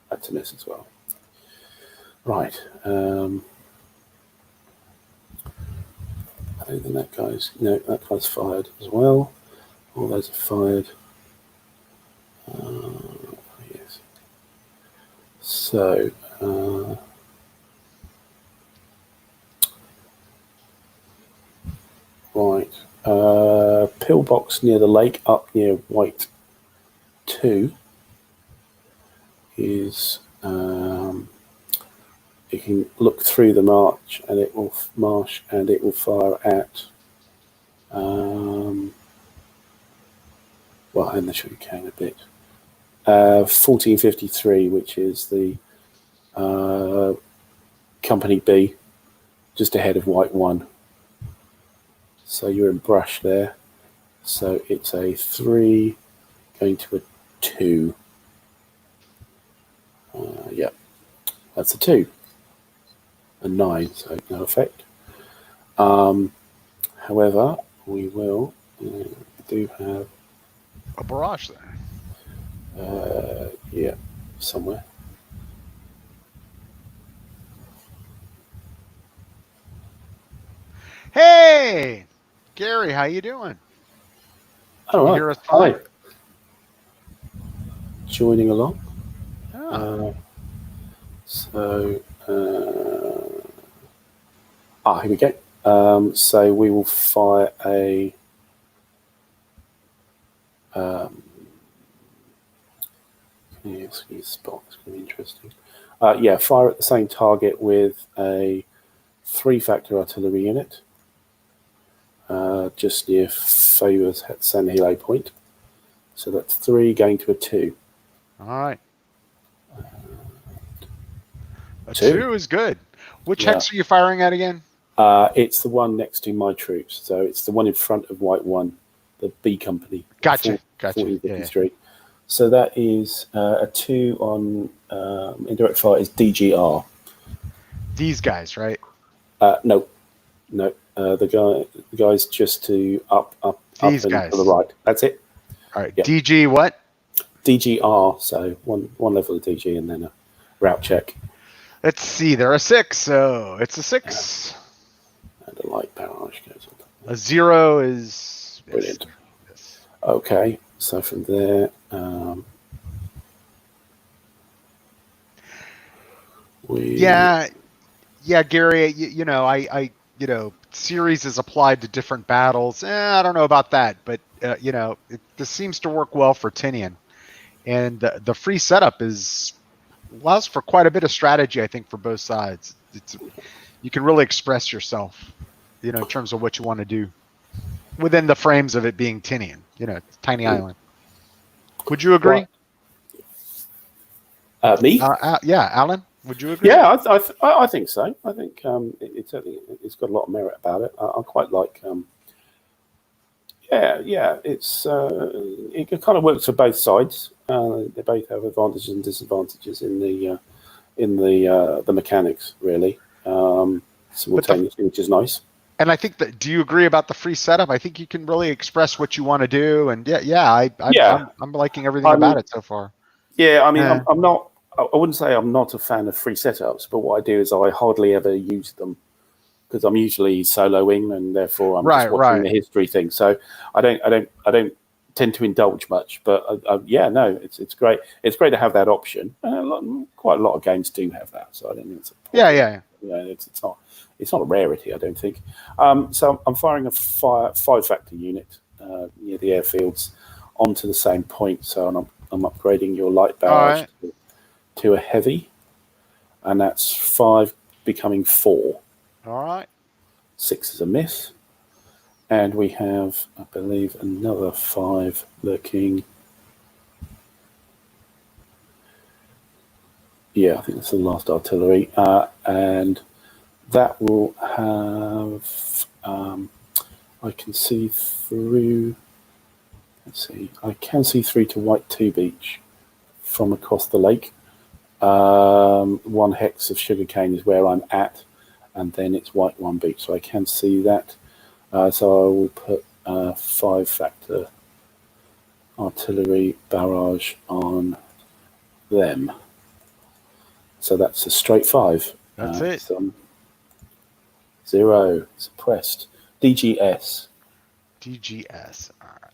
[SPEAKER 1] That's a miss as well. Right. I don't think that guy's... No, that guy's fired as well. All those are fired. Yes. So... right. Pillbox near the lake, up near White 2, is... you can look through the marsh and it will fire at well, and the sugarcane a bit. 1453, which is the Company B, just ahead of White 1. So you're in brush there. So it's a 3 going to a 2. Yeah, that's a 2. A 9, so no effect. However, we will do have
[SPEAKER 2] a barrage
[SPEAKER 1] there. Yeah, somewhere.
[SPEAKER 2] Hey, Gary, how you doing?
[SPEAKER 1] All right.
[SPEAKER 2] Hear us fine?
[SPEAKER 1] Hi. Joining along.
[SPEAKER 2] Oh.
[SPEAKER 1] So, here we go. So we will fire a spot. It's going to be interesting. Yeah, fire at the same target with a 3-factor artillery unit, just near Faber's San Hilo Point. So that's 3 going to a 2.
[SPEAKER 2] All right. A 2 is good. Which hex are you firing at again?
[SPEAKER 1] It's the one next to my troops. So it's the one in front of White 1, the B company.
[SPEAKER 2] Gotcha.
[SPEAKER 1] 1453. Yeah. So that is a 2 on indirect fire is DGR.
[SPEAKER 2] These guys, right?
[SPEAKER 1] No. The guys just to up
[SPEAKER 2] These
[SPEAKER 1] and
[SPEAKER 2] guys
[SPEAKER 1] to the right. That's it.
[SPEAKER 2] All right. Yeah. DG what?
[SPEAKER 1] DGR. So one level of DG and then a route check.
[SPEAKER 2] Let's see. They're a 6, so it's a 6.
[SPEAKER 1] the light barrage goes on.
[SPEAKER 2] A 0 is
[SPEAKER 1] Brilliant.
[SPEAKER 2] Yes.
[SPEAKER 1] Okay, so from there,
[SPEAKER 2] yeah, Gary. Series is applied to different battles. I don't know about that, but this seems to work well for Tinian, and the free setup allows for quite a bit of strategy. I think for both sides, you can really express yourself, in terms of what you want to do within the frames of it being Tinian. It's a tiny island. Would you agree?
[SPEAKER 1] Me?
[SPEAKER 2] Yeah, Alan. Would you agree?
[SPEAKER 1] Yeah, I think so. I think it's got a lot of merit about it. I quite like. It kind of works for both sides. They both have advantages and disadvantages in the mechanics, really, simultaneously, which is nice.
[SPEAKER 2] And I think that. Do you agree about the free setup? I think you can really express what you want to do, and I'm liking everything about it so far.
[SPEAKER 1] Yeah, I mean, I'm not. I wouldn't say I'm not a fan of free setups, but what I do is I hardly ever use them because I'm usually soloing, and therefore I'm just watching the history thing. So I don't tend to indulge much. But it's great. It's great to have that option. Quite a lot of games do have that, so I don't think it's a problem. It's not a rarity, I don't think. So I'm firing a 5-factor unit near the airfields onto the same point. So I'm upgrading your light barrage to a heavy, and that's 5 becoming 4.
[SPEAKER 2] All right.
[SPEAKER 1] 6 is a miss, and we have, I believe, another 5 lurking. Yeah, I think that's the last artillery, and that will have. I can see through. Let's see. I can see through to White 2 Beach from across the lake. 1 hex of sugarcane is where I'm at, and then it's White 1 Beach, so I can see that. So I will put 5-factor artillery barrage on them. So that's a straight 5.
[SPEAKER 2] That's it.
[SPEAKER 1] 0 suppressed. DGS.
[SPEAKER 2] DGS. All right.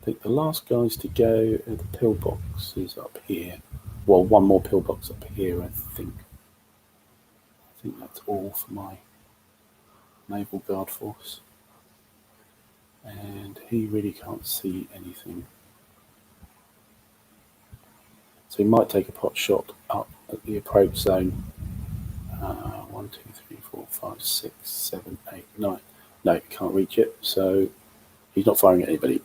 [SPEAKER 1] I think the last guys to go are the pillbox is up here. Well, 1 more pillbox up here, I think. I think that's all for my naval guard force. And he really can't see anything. So he might take a pot shot up at the approach zone. 1, 2, 3, 4, 5, 6, 7, 8, 9. No, he can't reach it, so he's not firing at anybody.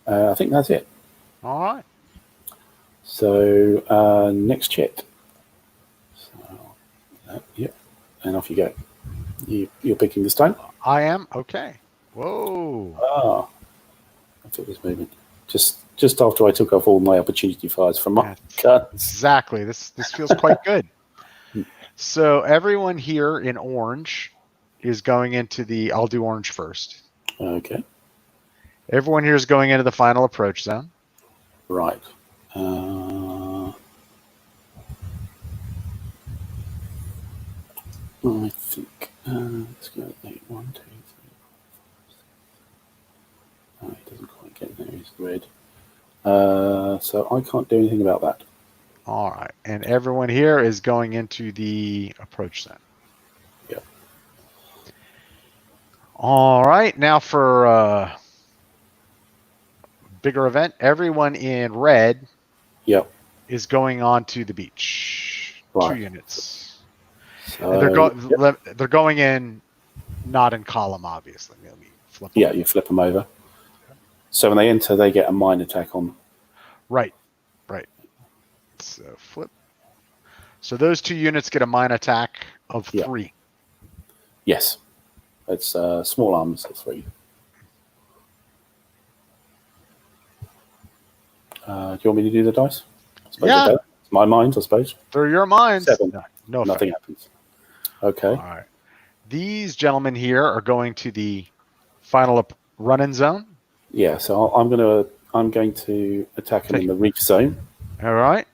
[SPEAKER 1] I think that's it.
[SPEAKER 2] All right.
[SPEAKER 1] So next chit. So, and off you go. You're picking the stone?
[SPEAKER 2] I am? Okay. Whoa.
[SPEAKER 1] I took this movement. Just after I took off all my opportunity fires from my guns.
[SPEAKER 2] Exactly. This feels quite good. So everyone here in orange is going into the... I'll do orange first.
[SPEAKER 1] Okay.
[SPEAKER 2] Everyone here is going into the final approach zone.
[SPEAKER 1] Right. I think let's go 8, 1, 2, 3, 4, 5, 6. Oh, he doesn't quite get there. He's red. So I can't do anything about that.
[SPEAKER 2] All right, and everyone here is going into the approach zone.
[SPEAKER 1] Yep.
[SPEAKER 2] All right, now for bigger event, everyone in red.
[SPEAKER 1] Yep.
[SPEAKER 2] Is going on to the beach. Right. 2 units.
[SPEAKER 1] So,
[SPEAKER 2] they're going in, not in column, obviously.
[SPEAKER 1] You flip them over. So when they enter, they get a mine attack on.
[SPEAKER 2] Right. So flip. So those 2 units get a mine attack of 3.
[SPEAKER 1] Yes. It's small arms of 3. Do you want me to do the dice?
[SPEAKER 2] Yeah.
[SPEAKER 1] It's my mines, I suppose.
[SPEAKER 2] They're your mines.
[SPEAKER 1] 7.
[SPEAKER 2] No
[SPEAKER 1] nothing happens. Okay.
[SPEAKER 2] All right. These gentlemen here are going to the final run-in zone.
[SPEAKER 1] Yeah, so I'm going to attack them in the reef zone.
[SPEAKER 2] All right.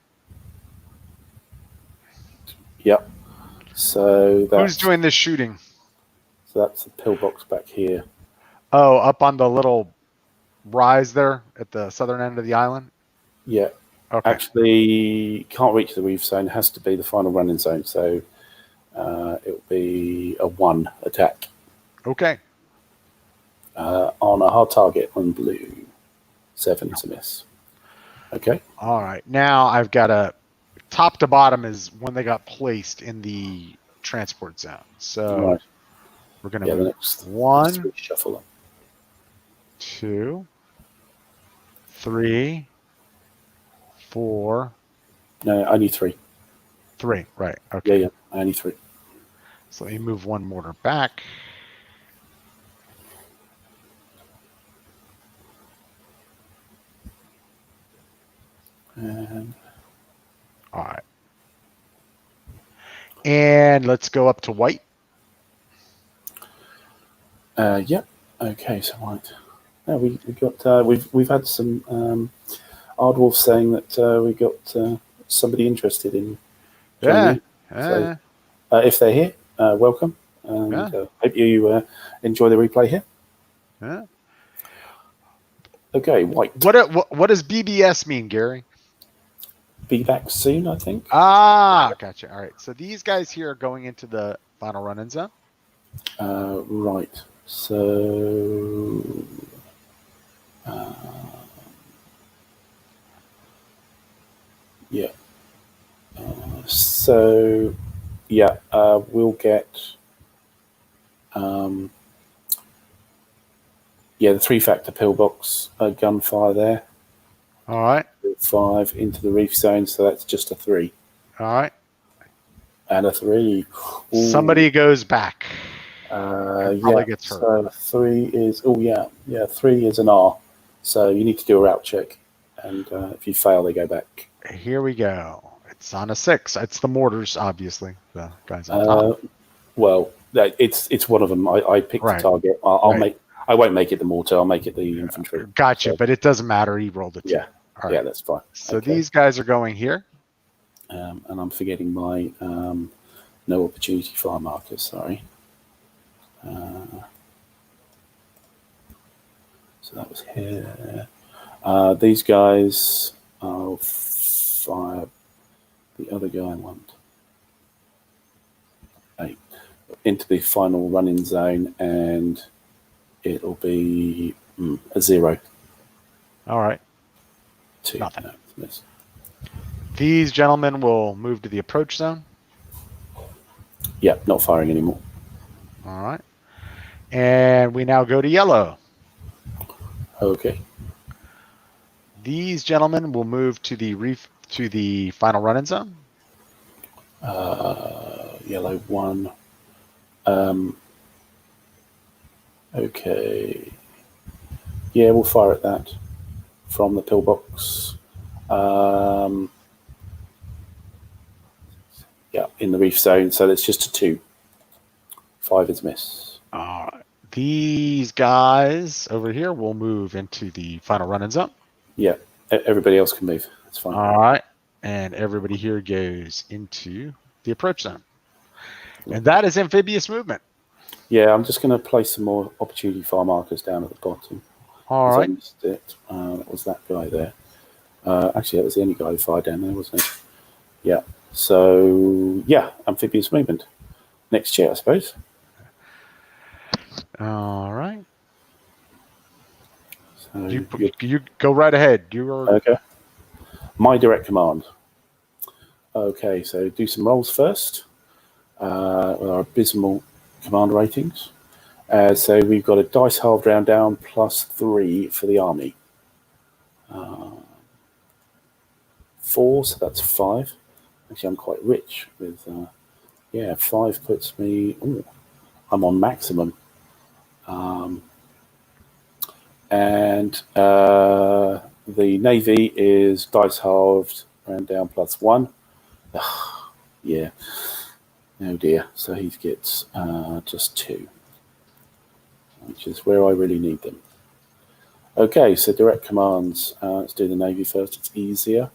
[SPEAKER 1] So that's,
[SPEAKER 2] Who's doing this shooting?
[SPEAKER 1] So that's the pillbox back here.
[SPEAKER 2] Oh, up on the little rise there at the southern end of the island?
[SPEAKER 1] Yeah.
[SPEAKER 2] Okay.
[SPEAKER 1] Actually, can't reach the reef zone. It has to be the final running zone. So it'll be a 1 attack.
[SPEAKER 2] Okay.
[SPEAKER 1] On a hard target on blue. 7's a miss. Okay.
[SPEAKER 2] All right. Now I've got a top to bottom is when they got placed in the transport zone. So
[SPEAKER 1] Right.
[SPEAKER 2] we're going to
[SPEAKER 1] The
[SPEAKER 2] move
[SPEAKER 1] next
[SPEAKER 2] 1,
[SPEAKER 1] shuffle them.
[SPEAKER 2] 2, 3, 4.
[SPEAKER 1] No, only 3.
[SPEAKER 2] 3. Right. Okay.
[SPEAKER 1] Yeah, only 3.
[SPEAKER 2] So let me move 1 mortar back.
[SPEAKER 1] And
[SPEAKER 2] All right. And let's go up to white.
[SPEAKER 1] yeah. Okay. So white. Yeah, we got we've had some Aardwolf saying that we got somebody interested in joining. So if they're here, welcome. And hope you enjoy the replay here.
[SPEAKER 2] Yeah.
[SPEAKER 1] Okay, white.
[SPEAKER 2] What does BBS mean, Gary?
[SPEAKER 1] Be back soon, I think.
[SPEAKER 2] Gotcha. All right. So these guys here are going into the final run-in zone.
[SPEAKER 1] Right. So. Yeah. So, yeah, we'll get. Yeah, the 3-factor pillbox gunfire there.
[SPEAKER 2] All right.
[SPEAKER 1] 5 into the reef zone, so that's just a 3.
[SPEAKER 2] All right.
[SPEAKER 1] And a 3. Ooh.
[SPEAKER 2] Somebody goes back.
[SPEAKER 1] Yeah,
[SPEAKER 2] gets hurt.
[SPEAKER 1] so 3 is, 3 is an R. So you need to do a route check. And if you fail, they go back.
[SPEAKER 2] Here we go. It's on a 6. It's the mortars, obviously. The guys on top.
[SPEAKER 1] Well, it's one of them. I picked the target. I won't make it the mortar. I'll make it the infantry.
[SPEAKER 2] Gotcha, but it doesn't matter. He rolled a 2.
[SPEAKER 1] Yeah. All right. Yeah, that's fine.
[SPEAKER 2] So these guys are going here.
[SPEAKER 1] And I'm forgetting my no opportunity fire markers. Sorry. So that was here. These guys, I'll fire the other guy. 1, 8 into the final running zone, and it'll be a 0.
[SPEAKER 2] All right.
[SPEAKER 1] 2.
[SPEAKER 2] Nothing.
[SPEAKER 1] No, miss.
[SPEAKER 2] These gentlemen will move to the approach zone.
[SPEAKER 1] Yeah, not firing anymore.
[SPEAKER 2] All right. And we now go to yellow.
[SPEAKER 1] Okay.
[SPEAKER 2] These gentlemen will move to the final run-in zone.
[SPEAKER 1] Yellow 1. Okay. Yeah, we'll fire at that from the pillbox. Yeah, in the reef zone. So that's just a 2. 5 is miss.
[SPEAKER 2] All right. These guys over here will move into the final run-in zone.
[SPEAKER 1] Yeah, everybody else can move. That's fine.
[SPEAKER 2] All right. And everybody here goes into the approach zone. And that is amphibious movement.
[SPEAKER 1] Yeah, I'm just going to place some more opportunity fire markers down at the bottom.
[SPEAKER 2] All right.
[SPEAKER 1] I missed it. That was that guy there. Actually, that was the only guy who fired down there, wasn't it? Yeah. So, yeah, amphibious movement. Next chair, I suppose.
[SPEAKER 2] All right.
[SPEAKER 1] So
[SPEAKER 2] you go right ahead.
[SPEAKER 1] Okay. My direct command. Okay, so do some rolls first. With our abysmal command ratings. So we've got a dice halved round down +3 for the army. 4, so that's 5. Actually, I'm quite rich with, 5 puts me, I'm on maximum. And the Navy is dice halved, round down +1. Yeah. Oh dear. So he gets just 2, which is where I really need them. Okay, so direct commands. Let's do the Navy first. It's easier.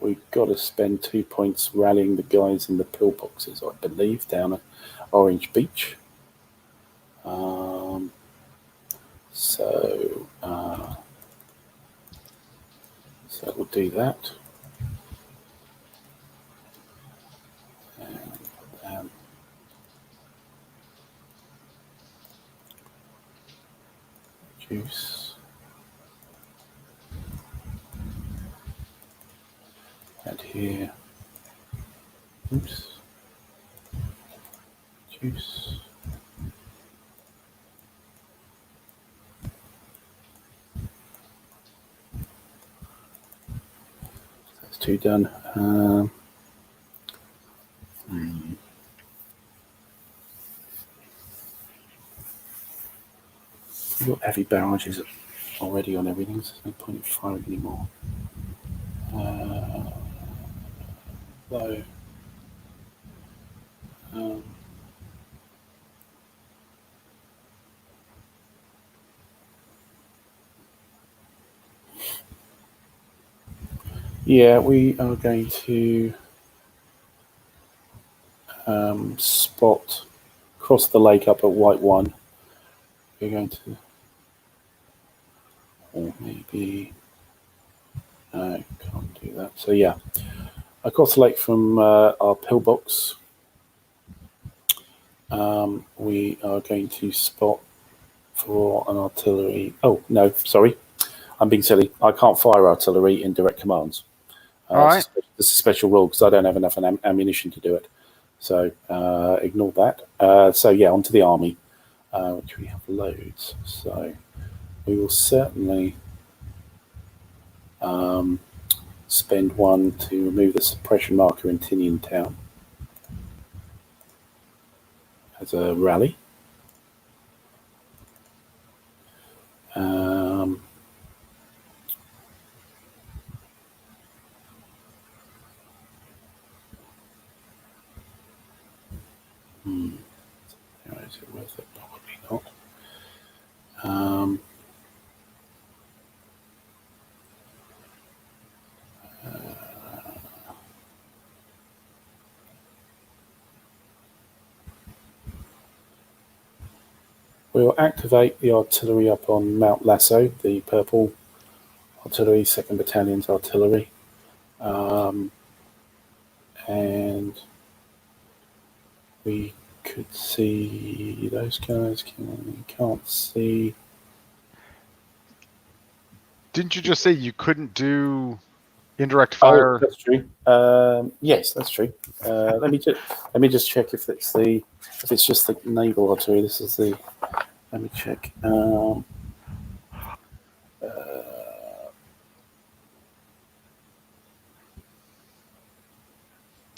[SPEAKER 1] we've got to spend 2 points rallying the guys in the pillboxes, I believe, down at Orange Beach. So we'll do that. And, juice. And here. Oops. Juice. That's 2 done. We've got heavy barrages already on everything, so there's no point in firing anymore. So, yeah, we are going to spot across the lake up at White 1. We're going to, or maybe, no, can't do that. So yeah, across the lake from our pillbox, we are going to spot for an artillery. Oh, no, sorry. I'm being silly. I can't fire artillery in direct commands.
[SPEAKER 2] All right.
[SPEAKER 1] It's a special rule because I don't have enough ammunition to do it. So ignore that. So yeah, onto the army, which we have loads. So we will certainly spend 1 to remove the suppression marker in Tinian Town as a rally. Is it worth it? Probably not. We'll activate the artillery up on Mount Lasso, the purple artillery, 2nd Battalion's artillery. And we could see those guys. Can't see.
[SPEAKER 3] Didn't you just say you couldn't do indirect fire?
[SPEAKER 1] Oh, that's true. Yes, that's true. Let me just check if it's just the naval artillery. This is the. Let me check.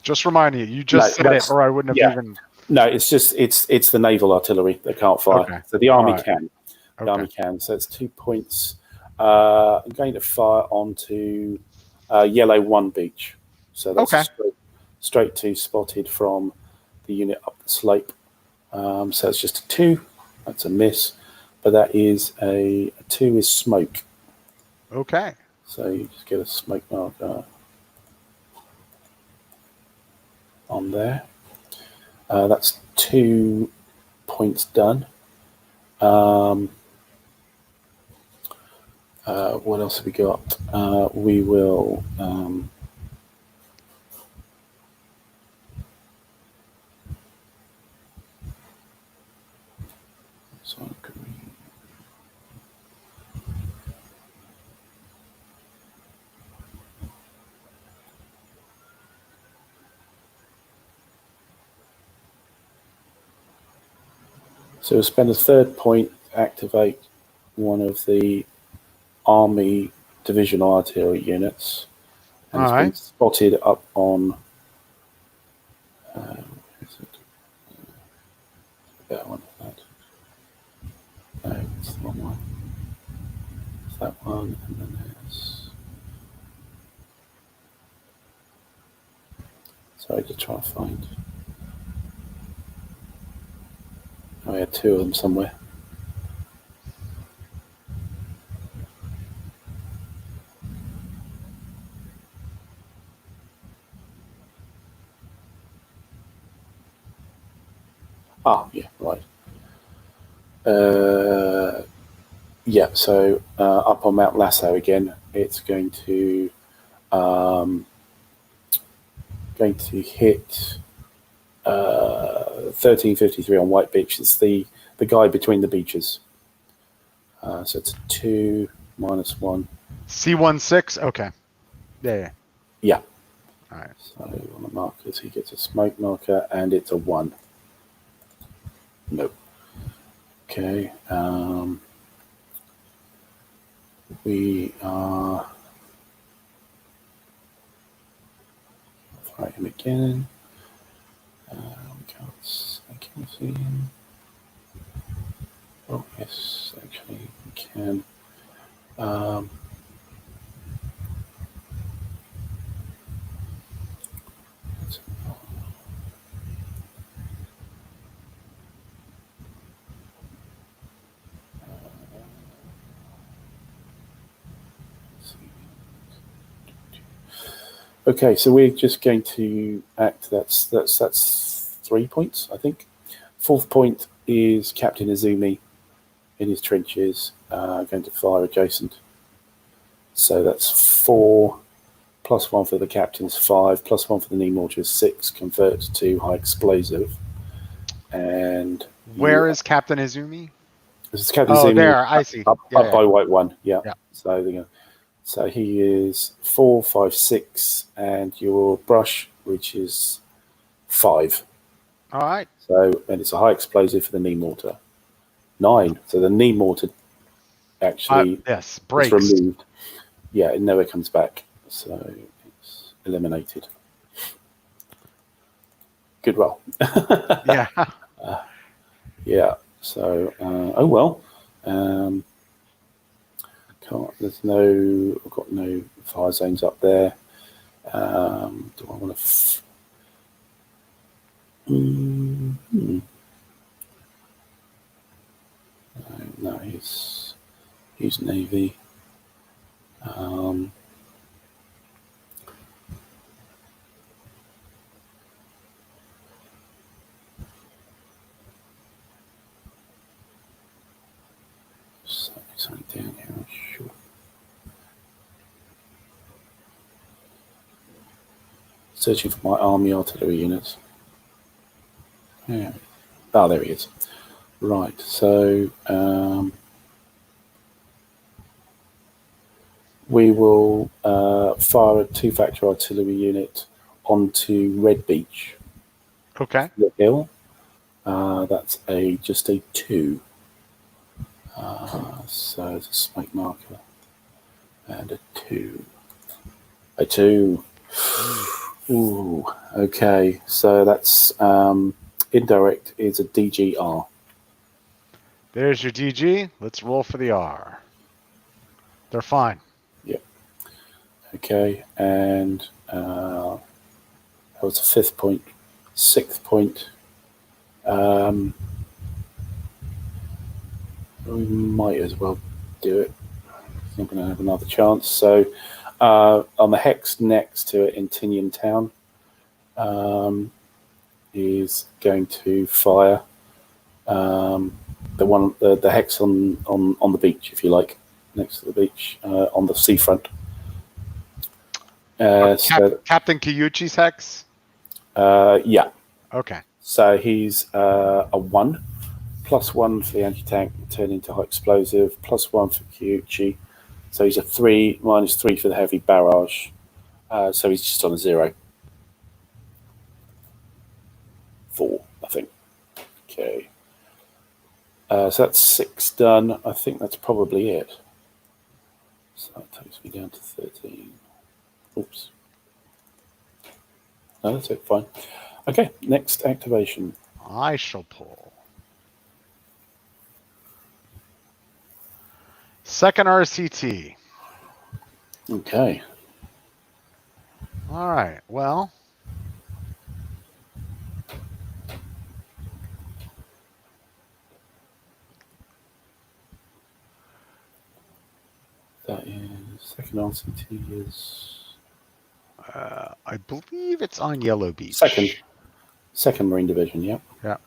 [SPEAKER 3] Just reminding you just said it, or I wouldn't have even.
[SPEAKER 1] No, it's the naval artillery that can't fire.
[SPEAKER 3] Okay.
[SPEAKER 1] So the army
[SPEAKER 3] Right.
[SPEAKER 1] can. The
[SPEAKER 3] Okay.
[SPEAKER 1] army can. So it's 2 points. I'm going to fire onto Yellow 1 Beach. So that's
[SPEAKER 3] Okay.
[SPEAKER 1] straight to spotted from the unit up the slope. So it's just a 2. That's a miss. But that is a 2 is smoke.
[SPEAKER 3] Okay.
[SPEAKER 1] So you just get a smoke marker on there. That's 2 points done. What else have we got? We will. So we'll spend a 3rd point to activate one of the army divisional artillery units, and it's been spotted up on. Where is it? That one. No, it's the wrong one. It's that one, and then there's. Sorry, to try to find. Oh, I had 2 of them somewhere. Yeah, right. Yeah, so up on Mount Lasso again, it's going to hit 1353 on White Beach. It's the guy between the beaches. So it's 2 -1.
[SPEAKER 2] C16. Okay. Yeah.
[SPEAKER 1] Yeah.
[SPEAKER 2] All right.
[SPEAKER 1] So on the markers, he gets a smoke marker, and it's a 1. Nope. Okay. We are. Try him again. I can't see him. Oh, yes, actually, we can. Okay, so we're just going to act. That's 3 points, I think. 4th point is Captain Izumi in his trenches, going to fire adjacent. So that's 4 +1 for the captain's 5 +1 for the knee mortar is 6. Convert to high explosive. And
[SPEAKER 2] Where is Captain Izumi?
[SPEAKER 1] This is Captain
[SPEAKER 2] Oh,
[SPEAKER 1] Izumi
[SPEAKER 2] there. I see.
[SPEAKER 1] up
[SPEAKER 2] Yeah.
[SPEAKER 1] by White 1. Yeah.
[SPEAKER 2] Yeah.
[SPEAKER 1] So he is 4, 5, 6, and your brush, which is 5.
[SPEAKER 2] All right.
[SPEAKER 1] So, and it's a high explosive for the knee mortar. 9. So the knee mortar actually
[SPEAKER 2] yes,
[SPEAKER 1] is
[SPEAKER 2] breaks.
[SPEAKER 1] removed. Yeah, it never comes back. So it's eliminated. Good roll.
[SPEAKER 2] Yeah.
[SPEAKER 1] Yeah. So, oh well. I've got no fire zones up there. Do I want to? No, he's Navy. Something down here, I'm sure. Searching for my army artillery units. Yeah. Oh, there he is. Right, so we will fire a 2-factor artillery unit onto Red Beach.
[SPEAKER 2] Okay.
[SPEAKER 1] The hill. That's just a 2. So it's a smoke marker. And a 2. A 2. Ooh, okay. So that's indirect is a DGR.
[SPEAKER 2] There's your DG. Let's roll for the R. They're fine.
[SPEAKER 1] Yep. Okay, and that was a 5th point. 6th point. We might as well do it. I'm going to have another chance. So on the hex next to it in Tinian Town, is going to fire the hex on the beach, if you like, next to the beach on the seafront.
[SPEAKER 2] Captain Kiyuchi's hex?
[SPEAKER 1] Yeah.
[SPEAKER 2] Okay.
[SPEAKER 1] So he's a 1, +1 for the anti-tank, turn into high explosive, +1 for Kiyuchi. So he's a 3, -3 for the heavy barrage. So he's just on a 0. 4, I think. Okay. So that's 6 done. I think that's probably it. So that takes me down to 13. Oops. No, that's it. Fine. Okay, next activation.
[SPEAKER 2] I shall pull. Second RCT.
[SPEAKER 1] Okay.
[SPEAKER 2] All right. Well.
[SPEAKER 1] That is second RCT is
[SPEAKER 2] I believe it's on Yellow Beach.
[SPEAKER 1] second Marine Division. Yep.
[SPEAKER 2] Yeah.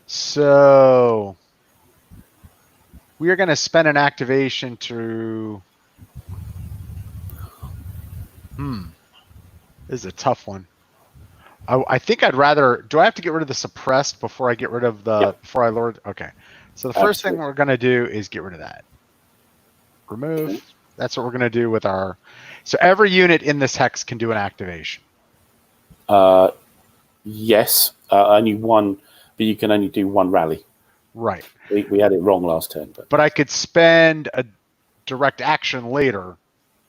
[SPEAKER 2] So we are going to spend an activation to. This is a tough one. I think I'd rather. Do I have to get rid of the suppressed before I get rid of the
[SPEAKER 1] Yep.
[SPEAKER 2] before I lower? Okay. So the first thing
[SPEAKER 1] Absolutely.
[SPEAKER 2] we're going to do is get rid of that. Remove.
[SPEAKER 1] Okay.
[SPEAKER 2] That's what we're going to do with our. So every unit in this hex can do an activation.
[SPEAKER 1] Yes, only one, but you can only do one rally.
[SPEAKER 2] Right.
[SPEAKER 1] We had it wrong last turn,
[SPEAKER 2] But I could spend a direct action later,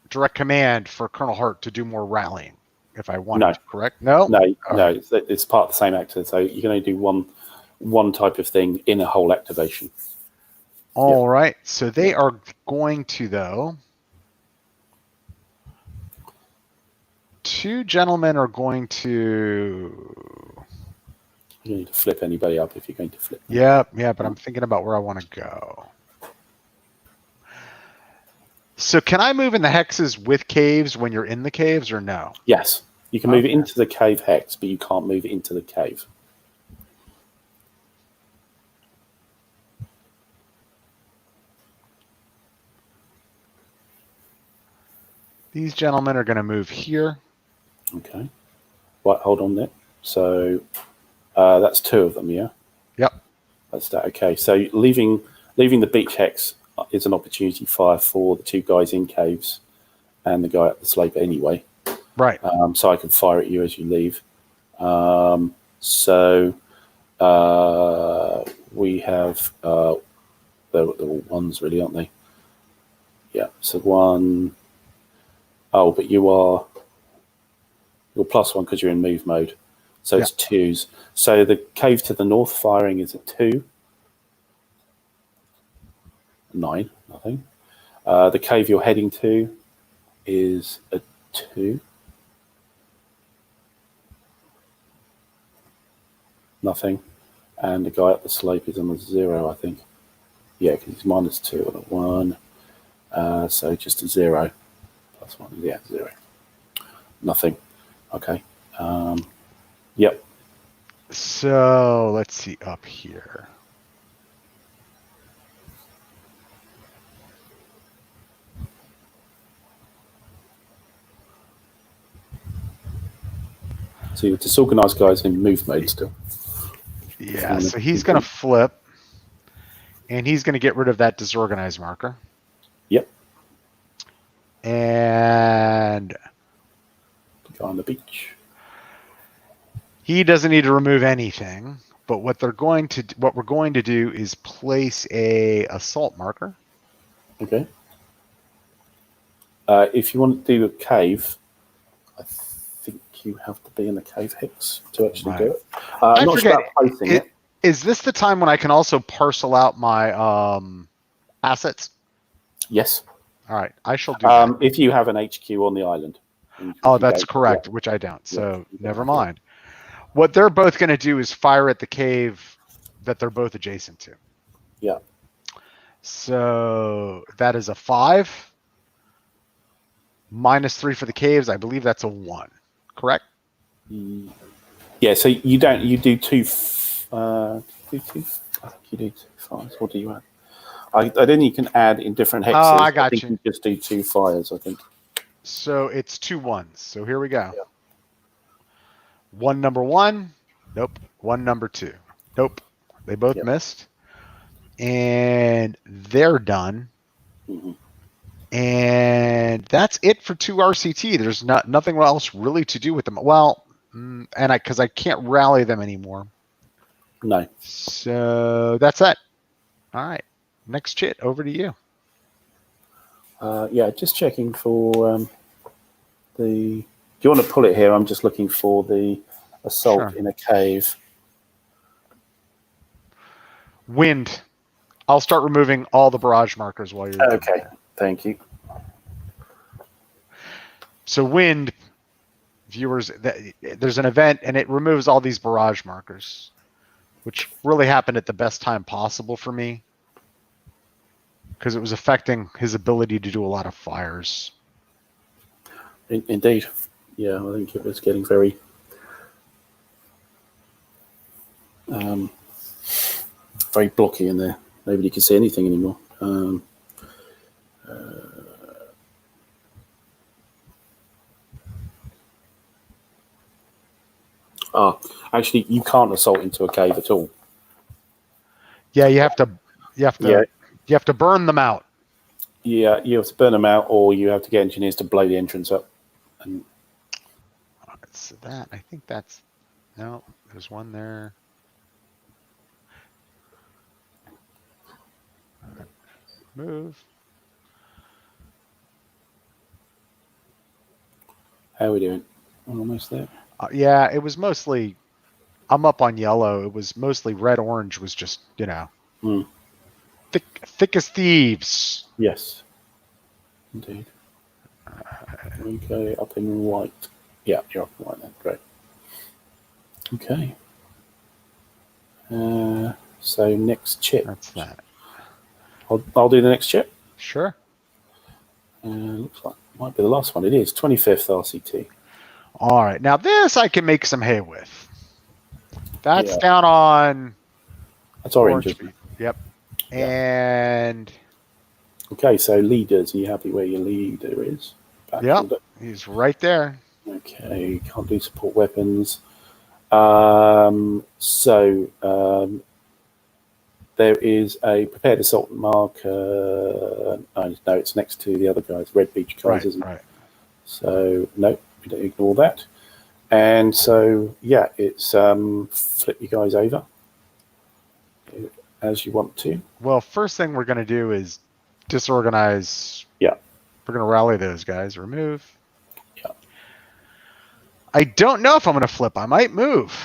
[SPEAKER 2] direct command for Colonel Hart to do more rallying if I wanted
[SPEAKER 1] No.
[SPEAKER 2] to, correct? No?
[SPEAKER 1] no,
[SPEAKER 2] All
[SPEAKER 1] no,
[SPEAKER 2] right.
[SPEAKER 1] it's part of the same actor. So you can only do one type of thing in a whole activation.
[SPEAKER 2] All right. So they are going to, though. Two gentlemen are going to.
[SPEAKER 1] You don't need to flip anybody up if you're going to flip.
[SPEAKER 2] Yeah, but I'm thinking about where I want to go. So can I move in the hexes with caves when you're in the caves or no?
[SPEAKER 1] Yes, you can move it into the cave hex, but you can't move it into the cave.
[SPEAKER 2] These gentlemen are going to move here.
[SPEAKER 1] Okay. Right, hold on there. So that's two of them, yeah?
[SPEAKER 2] Yep.
[SPEAKER 1] That's that. Okay, so leaving the beach hex is an opportunity fire for the two guys in caves and the guy up the slope anyway.
[SPEAKER 2] Right.
[SPEAKER 1] So I can fire at you as you leave. So we have they're all ones really, aren't they? Yeah. So one. Oh, but you're +1 because you're in move mode. So it's twos. So the cave to the north firing is a 2. 9, nothing. The cave you're heading to is a 2. Nothing. And the guy up the slope is on a 0, I think. Yeah, because he's -2 and a 1. So just a 0. +1, yeah, 0. Nothing. Okay. Yep.
[SPEAKER 2] So let's see up here.
[SPEAKER 1] So your disorganized guy's in move mode still.
[SPEAKER 2] Yeah, so he's going to flip, and he's going to get rid of that disorganized marker.
[SPEAKER 1] Yep.
[SPEAKER 2] And
[SPEAKER 1] The guy on the beach.
[SPEAKER 2] he doesn't need to remove anything, but what we're going to do is place a assault marker.
[SPEAKER 1] Okay. If you want to do a cave, I think you have to be in the cave hex to actually do it. I'm not sure about placing it.
[SPEAKER 2] Is this the time when I can also parcel out my assets?
[SPEAKER 1] Yes.
[SPEAKER 2] All right, I shall do that.
[SPEAKER 1] If you have an HQ on the island.
[SPEAKER 2] Oh, that's correct, which I don't. So never mind. What they're both going to do is fire at the cave that they're both adjacent to.
[SPEAKER 1] Yeah.
[SPEAKER 2] So that is a 5. -3 for the caves. I believe that's a 1. Correct?
[SPEAKER 1] Yeah. So you don't. You do two. I think you do 2 fires. What do you add? I think you can add in different hexes.
[SPEAKER 2] Oh, I got
[SPEAKER 1] think
[SPEAKER 2] you.
[SPEAKER 1] Just do 2 fires. I think.
[SPEAKER 2] So it's 2 1s. So here we go. Yeah. 1 number 1. Nope. 1 number 2. Nope. They both missed. And they're done.
[SPEAKER 1] Mm-hmm.
[SPEAKER 2] And that's it for 2 RCT. There's nothing else really to do with them. Well, and because I can't rally them anymore.
[SPEAKER 1] No.
[SPEAKER 2] So that's it. All right. Next chit, over to you.
[SPEAKER 1] Yeah, just checking for the. Do you want to pull it here? I'm just looking for the assault in a cave.
[SPEAKER 2] Wind. I'll start removing all the barrage markers while you're
[SPEAKER 1] okay. Thank you.
[SPEAKER 2] So wind, viewers, there's an event and it removes all these barrage markers, which really happened at the best time possible for me because it was affecting his ability to do a lot of fires.
[SPEAKER 1] Indeed. Yeah, I think it was getting very very blocky in there. Nobody can see anything anymore. Actually, you can't assault into a cave at all.
[SPEAKER 2] Yeah, you have to burn them out.
[SPEAKER 1] Yeah, you have to burn them out, or you have to get engineers to blow the entrance up. And
[SPEAKER 2] So that, I think that's, no, there's one there. Move.
[SPEAKER 1] how are we doing? We're almost there.
[SPEAKER 2] Yeah, it was mostly, I'm up on yellow. It was mostly red, orange was just, thick as thieves.
[SPEAKER 1] Yes, indeed. Okay, up in white. Yeah, you're up in white then. Great. Okay. So next chip.
[SPEAKER 2] That's that.
[SPEAKER 1] I'll do the next chip.
[SPEAKER 2] Sure.
[SPEAKER 1] Looks like it might be the last one. It is 25th RCT.
[SPEAKER 2] All right. Now this I can make some hay with. That's
[SPEAKER 1] Yeah.
[SPEAKER 2] down on.
[SPEAKER 1] That's orange. Isn't it?
[SPEAKER 2] Yep.
[SPEAKER 1] Yeah.
[SPEAKER 2] And.
[SPEAKER 1] Okay, so leaders. Are you happy where your leader is?
[SPEAKER 2] Yep. He's right there.
[SPEAKER 1] Okay, can't do support weapons. There is a prepared assault marker. No, it's next to the other guys, Red Beach guys, isn't it?
[SPEAKER 2] Right.
[SPEAKER 1] So no, we don't ignore that. And so yeah, it's flip you guys over as you want to.
[SPEAKER 2] Well, first thing we're going to do is disorganize.
[SPEAKER 1] Yeah.
[SPEAKER 2] We're going to rally those guys. Remove.
[SPEAKER 1] Yeah.
[SPEAKER 2] I don't know if I'm going to flip. I might move.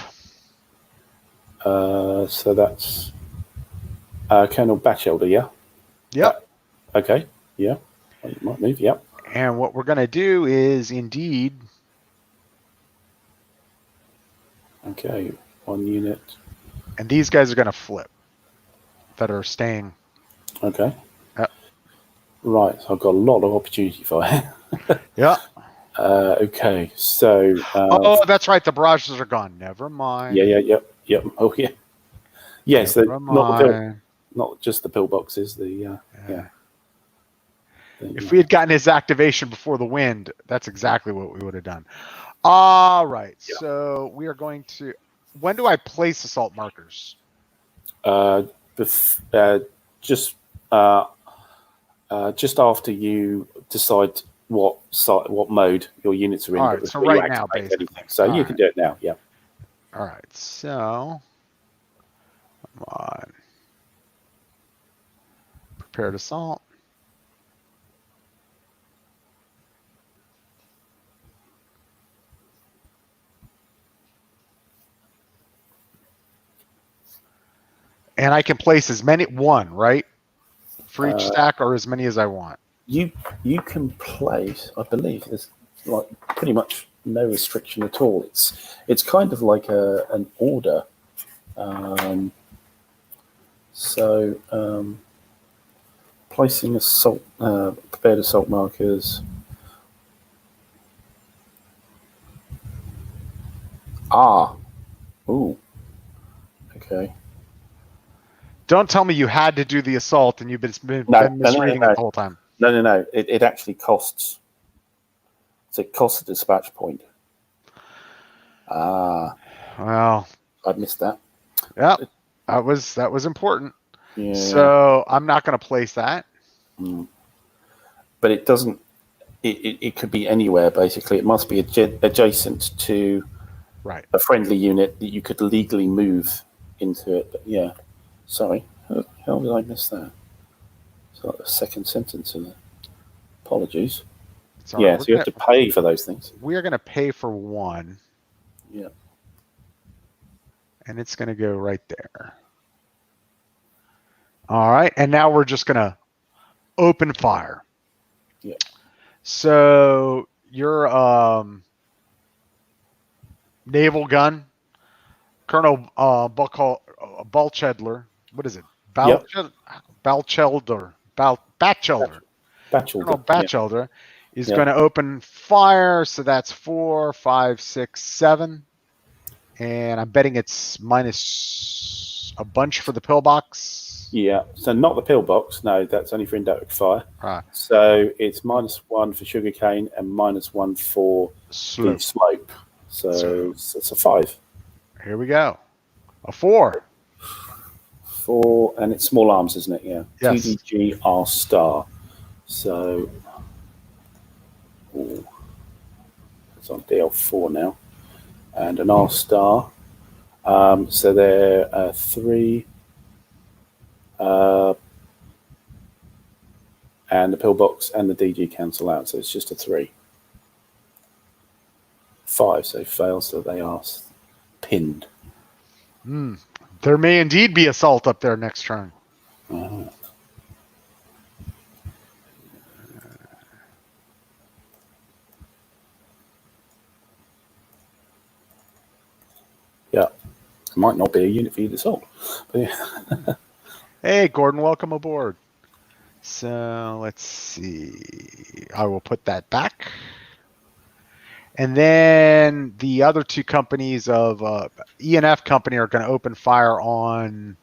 [SPEAKER 1] So that's Colonel Batchelder, yeah?
[SPEAKER 2] Yep.
[SPEAKER 1] Okay, yeah. You might move, yep.
[SPEAKER 2] And what we're going to do is indeed.
[SPEAKER 1] Okay, 1 unit.
[SPEAKER 2] And these guys are going to flip that are staying.
[SPEAKER 1] Okay.
[SPEAKER 2] Yep.
[SPEAKER 1] Right, so I've got a lot of opportunity fire.
[SPEAKER 2] Yeah.
[SPEAKER 1] Okay, so.
[SPEAKER 2] Oh, that's right. The barrages are gone. Never mind.
[SPEAKER 1] Yep. Oh, yeah. Yes, not just the pillboxes.
[SPEAKER 2] If we had gotten his activation before the wind, that's exactly what we would have done. All right. Yeah. So we are going to. When do I place assault markers?
[SPEAKER 1] Just after you decide what mode your units are in.
[SPEAKER 2] All right. So right now, basically.
[SPEAKER 1] So you can do it now. Yeah.
[SPEAKER 2] All right. So. Come on. Prepared assault. And I can place as many, right? For each stack, or as many as I want.
[SPEAKER 1] You can place, I believe, there's like pretty much no restriction at all. It's kind of like an order. Placing prepared assault markers. Ooh. Okay.
[SPEAKER 2] Don't tell me you had to do the assault and you've been misreading it the whole time.
[SPEAKER 1] No. It actually costs. So it costs a dispatch point.
[SPEAKER 2] Well,
[SPEAKER 1] I missed that.
[SPEAKER 2] Yeah, that was important.
[SPEAKER 1] Yeah.
[SPEAKER 2] So I'm not going to place that.
[SPEAKER 1] But it doesn't. It could be anywhere basically. It must be adjacent to a friendly unit that you could legally move into it. But yeah, sorry, how did I miss that? It's like the second sentence in it. Apologies. Yeah, so you have to pay for those things.
[SPEAKER 2] We are going to pay for one.
[SPEAKER 1] Yeah.
[SPEAKER 2] And it's going to go right there. All right, and now we're just going to open fire.
[SPEAKER 1] Yeah.
[SPEAKER 2] So your naval gun, Colonel Balchedler. What is it? Batchelder. Colonel Batchelder is going to open fire. So that's 4, 5, 6, 7. And I'm betting it's minus there's a bunch for the pillbox.
[SPEAKER 1] Yeah, so not the pillbox. No, that's only for endemic fire.
[SPEAKER 2] Ah.
[SPEAKER 1] So it's -1 for sugarcane and -1 for
[SPEAKER 2] Slope.
[SPEAKER 1] the slope. So it's a 5.
[SPEAKER 2] Here we go. A 4.
[SPEAKER 1] 4, and it's small arms, isn't it? Yeah.
[SPEAKER 2] Yes.
[SPEAKER 1] TDG R star. So it's on DL4 now, and an R star. So they're 3. And the pillbox and the DG cancel out, so it's just a 3. 5, so fail, so they are pinned.
[SPEAKER 2] There may indeed be assault up there next turn.
[SPEAKER 1] Yeah, it might not be a unit for you to assault. But yeah.
[SPEAKER 2] Hey, Gordon, welcome aboard. So let's see. I will put that back. And then the other two companies of E&F company are going to open fire on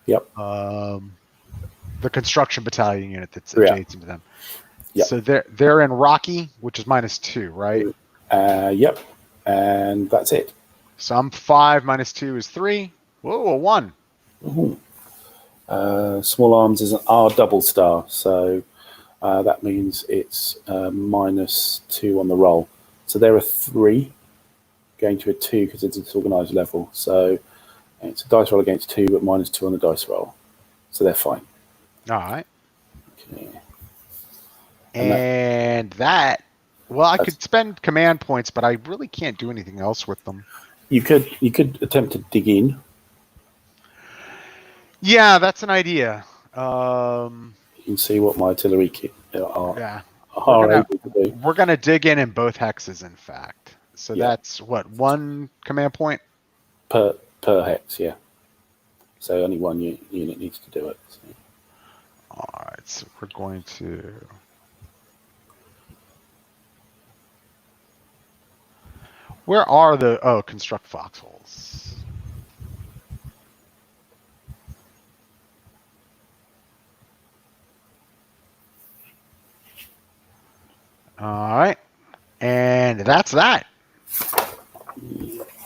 [SPEAKER 2] the construction battalion unit that's adjacent to them.
[SPEAKER 1] Yep.
[SPEAKER 2] So they're in Rocky, which is -2, right?
[SPEAKER 1] Yep. And that's it.
[SPEAKER 2] So I'm 5 -2 is 3. Whoa, a 1.
[SPEAKER 1] Small arms is an R double star, so that means it's -2 on the roll. So they're a 3 going to a 2 because it's a disorganized level. So it's a dice roll against 2, but -2 on the dice roll. So they're fine.
[SPEAKER 2] All right.
[SPEAKER 1] Okay.
[SPEAKER 2] And that, well, I could spend command points, but I really can't do anything else with them.
[SPEAKER 1] You could attempt to dig in.
[SPEAKER 2] Yeah, that's an idea.
[SPEAKER 1] You can see what my artillery kit are
[SPEAKER 2] We're
[SPEAKER 1] able to do.
[SPEAKER 2] We're going to dig in both hexes, in fact. So
[SPEAKER 1] Yeah.
[SPEAKER 2] that's what, 1 command point?
[SPEAKER 1] Per hex, yeah. So only one unit needs to do it. So.
[SPEAKER 2] All right, so we're going to... Where are the... Oh, construct foxholes. All right. And that's that.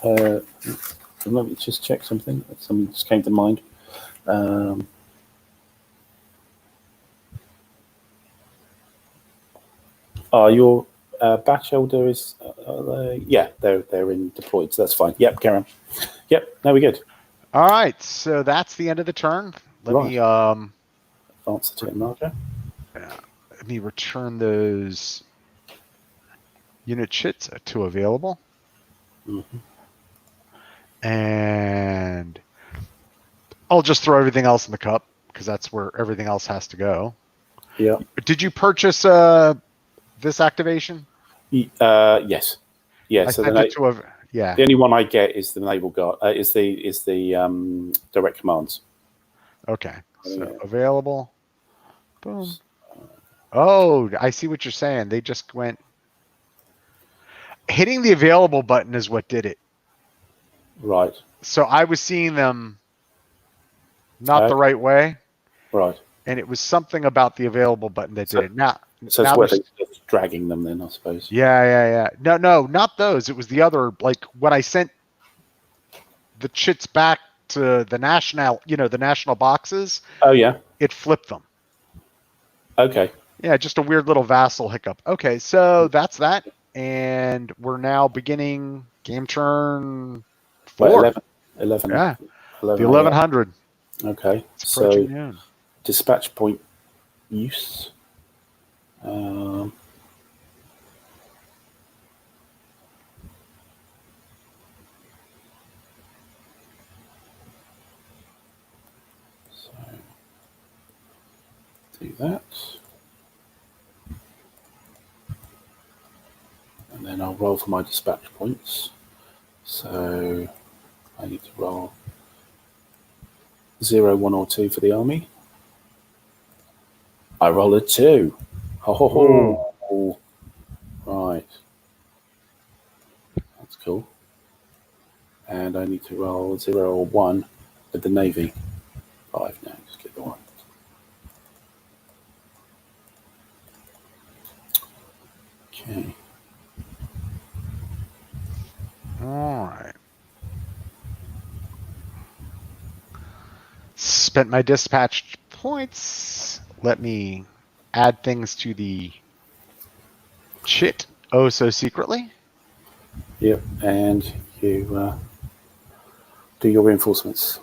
[SPEAKER 1] Let me just check something. Something just came to mind. Your batch elder is... yeah, they're in deployed, so that's fine. Yep, Karen. Yep, now we're good.
[SPEAKER 2] All right, so that's the end of the turn. Let me...
[SPEAKER 1] Advance the turn marker.
[SPEAKER 2] Let me return those unit chits to available. And I'll just throw everything else in the cup because that's where everything else has to go.
[SPEAKER 1] Yeah.
[SPEAKER 2] Did you purchase this activation?
[SPEAKER 1] Yes. Yeah. So
[SPEAKER 2] yeah.
[SPEAKER 1] The only one I get is the naval guard. Is the direct commands.
[SPEAKER 2] Okay. So available. Boom. Oh, I see what you're saying. They just went. Hitting the available button is what did it.
[SPEAKER 1] Right.
[SPEAKER 2] So I was seeing them not the right way.
[SPEAKER 1] Right.
[SPEAKER 2] And it was something about the available button that did it. Now,
[SPEAKER 1] so it's worth dragging them then, I suppose.
[SPEAKER 2] Yeah. No, not those. It was the other, like when I sent the chits back to the national boxes.
[SPEAKER 1] Oh, yeah.
[SPEAKER 2] It flipped them.
[SPEAKER 1] Okay.
[SPEAKER 2] Yeah, just a weird little vassal hiccup. Okay, so that's that. And we're now beginning game turn 4.
[SPEAKER 1] Wait, 11.
[SPEAKER 2] Yeah. 11, the 1100.
[SPEAKER 1] Okay.
[SPEAKER 2] It's approaching noon.
[SPEAKER 1] Dispatch point use. So do that. And then I'll roll for my dispatch points. So I need to roll 0, 1, or 2 for the army. I roll a 2. Oh, right. That's cool. And I need to roll 0 or 1 with the Navy. 5 now. Just get the 1. Okay.
[SPEAKER 2] All right. Spent my dispatched points. Let me add things to the chit oh so secretly.
[SPEAKER 1] Yep, and you do your reinforcements.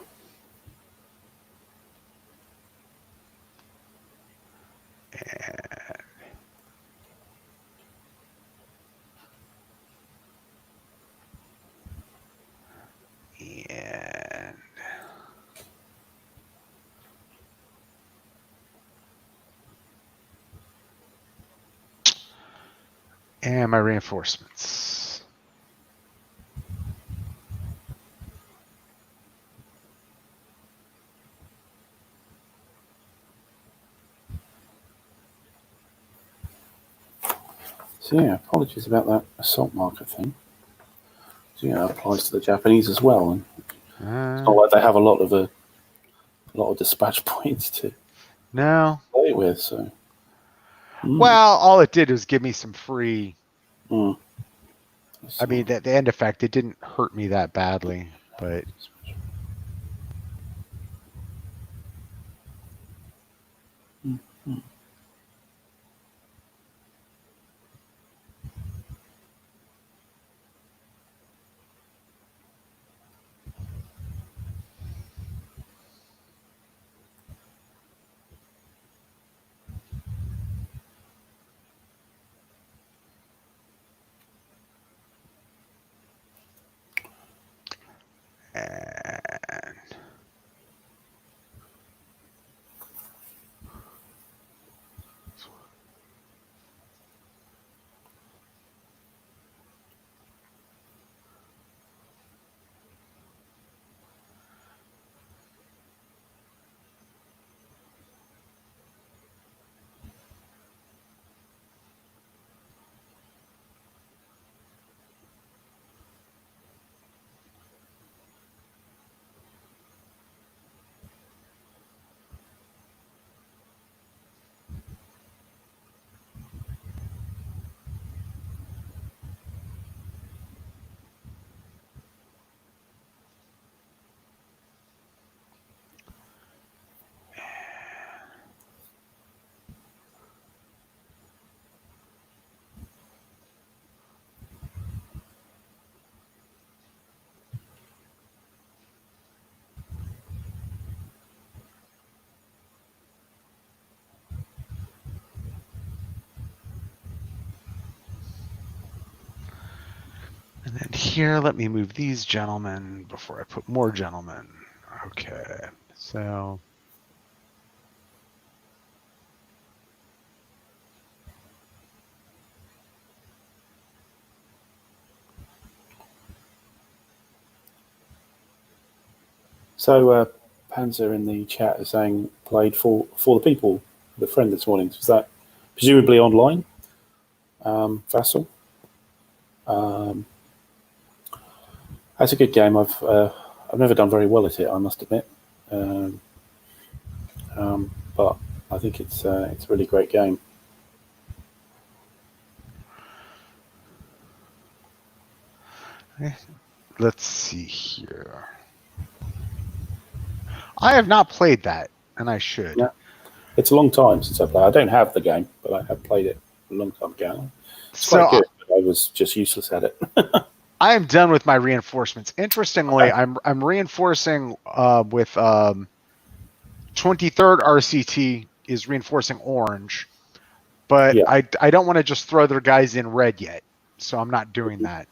[SPEAKER 2] And my reinforcements.
[SPEAKER 1] So yeah, apologies about that assault marker thing. So yeah, it applies to the Japanese as well. And it's not like they have a lot of dispatch points to play with. So
[SPEAKER 2] well, all it did was give me some free.
[SPEAKER 1] I
[SPEAKER 2] mean, the end effect, it didn't hurt me that badly, but. And then here, let me move these gentlemen before I put more gentlemen. Okay, so.
[SPEAKER 1] So Panzer in the chat is saying played for the people, the friend this morning. Was that presumably online? Vassal. That's a good game. I've never done very well at it, I must admit, but I think it's a really great game.
[SPEAKER 2] Let's see here. I have not played that, and I should.
[SPEAKER 1] Yeah. It's a long time since I played. I don't have the game, but I have played it a long time ago. It's quite good, but I was just useless at it.
[SPEAKER 2] I am done with my reinforcements. Interestingly, okay. I'm reinforcing with 23rd RCT is reinforcing orange, but yeah. I don't want to just throw their guys in red yet, so I'm not doing that.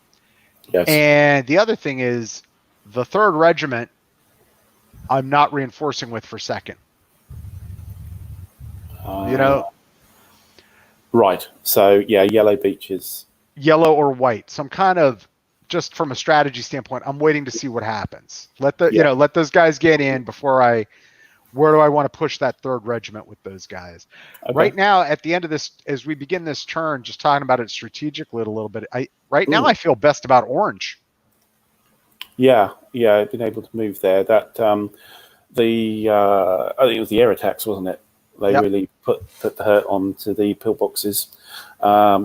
[SPEAKER 1] Yes.
[SPEAKER 2] And the other thing is the 3rd Regiment I'm not reinforcing with for 2nd.
[SPEAKER 1] Right. So yeah, yellow beaches.
[SPEAKER 2] Yellow or white. Some kind of, just from a strategy standpoint, I'm waiting to see what happens. Let those guys get in before where do I want to push that 3rd Regiment with those guys? Okay. Right now, at the end of this, as we begin this turn, just talking about it strategically a little bit, now I feel best about orange.
[SPEAKER 1] Yeah, I've been able to move there. That I think it was the air attacks, wasn't it? They
[SPEAKER 2] Yep.
[SPEAKER 1] really put the hurt onto the pillboxes,